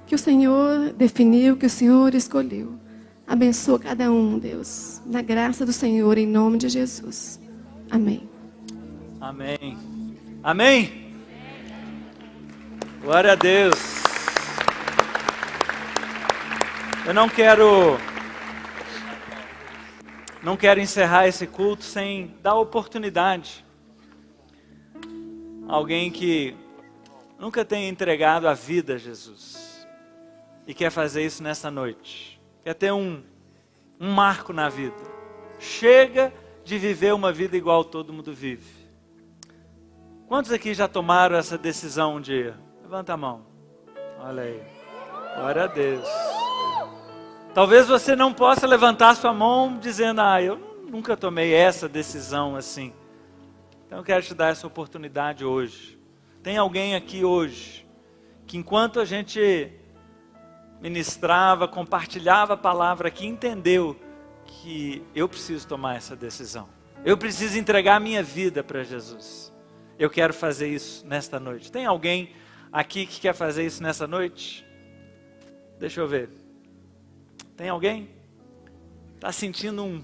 que o Senhor definiu, que o Senhor escolheu. Abençoa cada um, Deus. Na graça do Senhor, em nome de Jesus. Amém. Amém. Amém. Glória a Deus. Eu não quero encerrar esse culto sem dar oportunidade a alguém que nunca tem entregado a vida a Jesus e quer fazer isso nessa noite. Quer ter um marco na vida. Chega de viver uma vida igual todo mundo vive. Quantos aqui já tomaram essa decisão um dia? Levanta a mão. Olha aí. Glória a Deus. Talvez você não possa levantar sua mão dizendo, eu nunca tomei essa decisão assim. Então eu quero te dar essa oportunidade hoje. Tem alguém aqui hoje que enquanto a gente ministrava, compartilhava a palavra aqui, entendeu que eu preciso tomar essa decisão. Eu preciso entregar a minha vida para Jesus. Eu quero fazer isso nesta noite. Tem alguém aqui que quer fazer isso nessa noite? Deixa eu ver. Tem alguém? Está sentindo um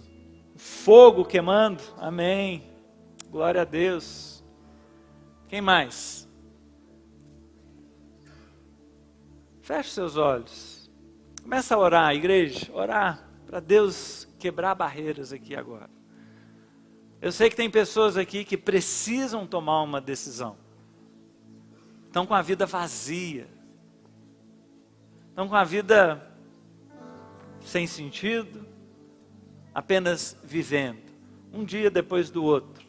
fogo queimando? Amém. Glória a Deus. Quem mais? Feche seus olhos. Começa a orar, igreja. Orar para Deus quebrar barreiras aqui agora. Eu sei que tem pessoas aqui que precisam tomar uma decisão. Estão com a vida vazia. Estão com a vida sem sentido, apenas vivendo, um dia depois do outro.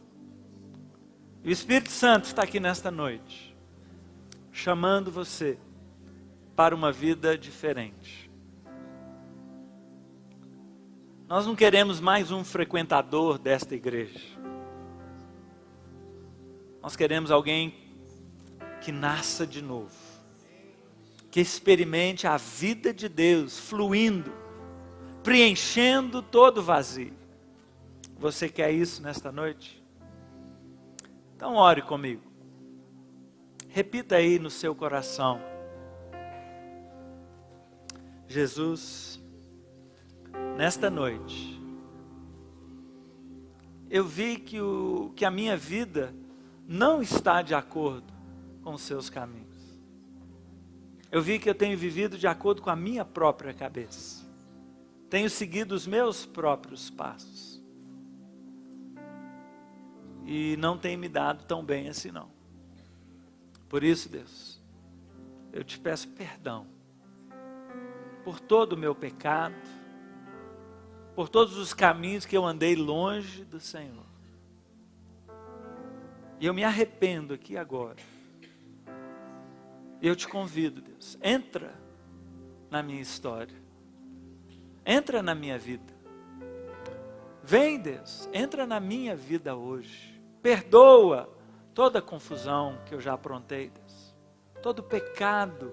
E o Espírito Santo está aqui nesta noite, chamando você para uma vida diferente. Nós não queremos mais um frequentador desta igreja. Nós queremos alguém que nasça de novo, que experimente a vida de Deus fluindo, preenchendo todo o vazio. Você quer isso nesta noite? Então ore comigo. Repita aí no seu coração. Jesus, nesta noite, eu vi que a minha vida não está de acordo com os seus caminhos. Eu vi que eu tenho vivido de acordo com a minha própria cabeça. Tenho seguido os meus próprios passos. E não tem me dado tão bem assim não. Por isso, Deus, eu te peço perdão por todo o meu pecado, por todos os caminhos que eu andei longe do Senhor. E eu me arrependo aqui agora. E eu te convido, Deus, entra na minha história. Entra na minha vida. Vem, Deus, entra na minha vida hoje. Perdoa toda a confusão que eu já aprontei, Deus. Todo pecado,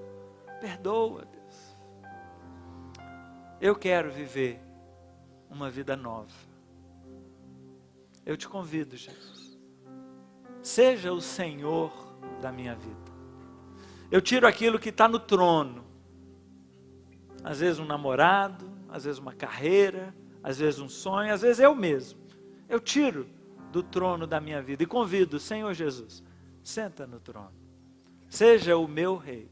perdoa, Deus. Eu quero viver uma vida nova. Eu te convido, Jesus. Seja o Senhor da minha vida. Eu tiro aquilo que está no trono. Às vezes um namorado, às vezes uma carreira, às vezes um sonho, às vezes eu mesmo. Eu tiro do trono da minha vida e convido o Senhor Jesus, senta no trono. Seja o meu rei.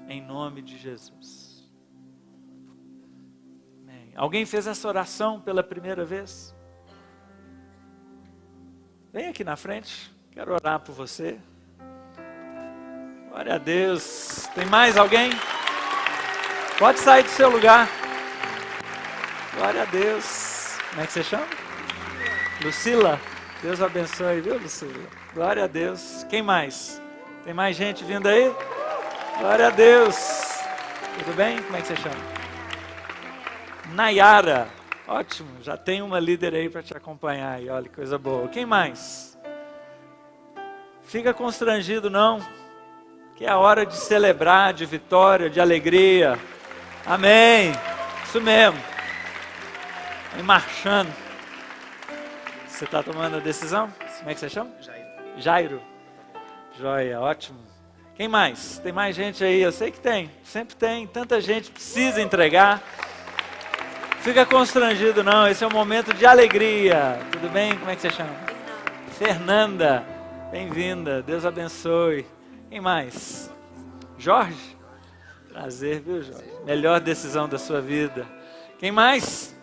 Em nome de Jesus. Amém. Alguém fez essa oração pela primeira vez? Vem aqui na frente, quero orar por você. Glória a Deus. Tem mais alguém? Pode sair do seu lugar. Glória a Deus. Como é que você chama? Lucila. Deus abençoe, viu, Lucila? Glória a Deus. Quem mais? Tem mais gente vindo aí? Glória a Deus. Tudo bem? Como é que você chama? Nayara. Ótimo, já tem uma líder aí para te acompanhar aí, olha que coisa boa. Quem mais? Fica constrangido não, que é a hora de celebrar, de vitória, de alegria. Amém, isso mesmo. Vem marchando. Você está tomando a decisão? Como é que você chama? Jairo. Joia, ótimo. Quem mais? Tem mais gente aí? Eu sei que tem, sempre tem. Tanta gente precisa entregar. Fica constrangido não, esse é um momento de alegria. Tudo bem? Como é que você chama? Fernanda. Bem-vinda, Deus abençoe. Quem mais? Jorge? Prazer, viu, Jorge? Melhor decisão da sua vida. Quem mais?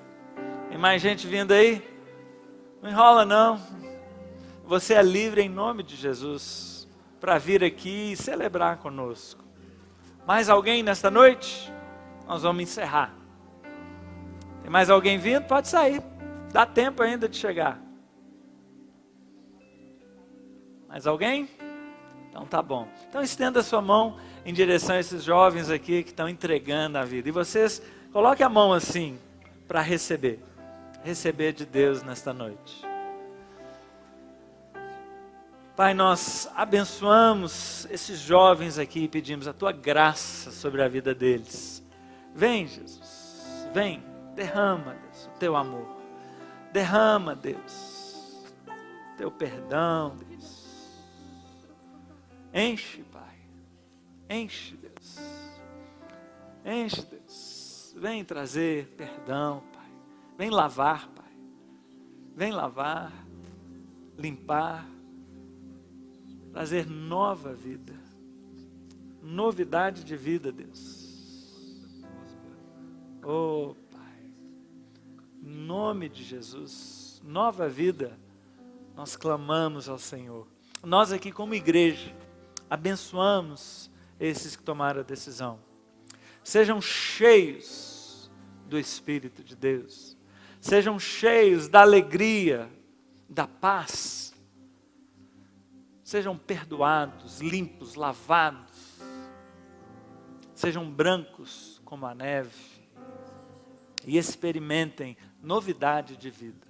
Tem mais gente vindo aí? Não enrola não. Você é livre em nome de Jesus para vir aqui e celebrar conosco. Mais alguém nesta noite? Nós vamos encerrar. Tem mais alguém vindo? Pode sair. Dá tempo ainda de chegar. Mais alguém? Então tá bom. Então estenda a sua mão em direção a esses jovens aqui que estão entregando a vida. E vocês coloquem a mão assim para receber. Receber de Deus nesta noite. Pai, nós abençoamos esses jovens aqui e pedimos a Tua graça sobre a vida deles. Vem, Jesus. Vem. Derrama, Deus, o Teu amor. Derrama, Deus, o Teu perdão, Deus. Enche, Pai. Enche, Deus. Enche, Deus. Vem trazer perdão, Pai. Vem lavar, Pai. Vem lavar, limpar, trazer nova vida. Novidade de vida, Deus. Oh, em nome de Jesus, nova vida, nós clamamos ao Senhor. Nós aqui como igreja, abençoamos esses que tomaram a decisão. Sejam cheios do Espírito de Deus. Sejam cheios da alegria, da paz. Sejam perdoados, limpos, lavados. Sejam brancos como a neve. E experimentem novidade de vida.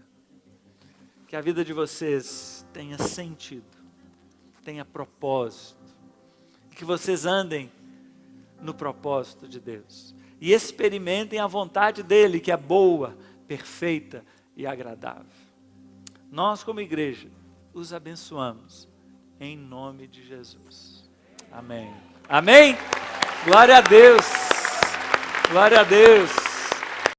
Que a vida de vocês tenha sentido, tenha propósito. Que vocês andem no propósito de Deus. E experimentem a vontade dEle, que é boa, perfeita e agradável. Nós, como igreja, os abençoamos. Em nome de Jesus. Amém. Amém? Glória a Deus. Glória a Deus.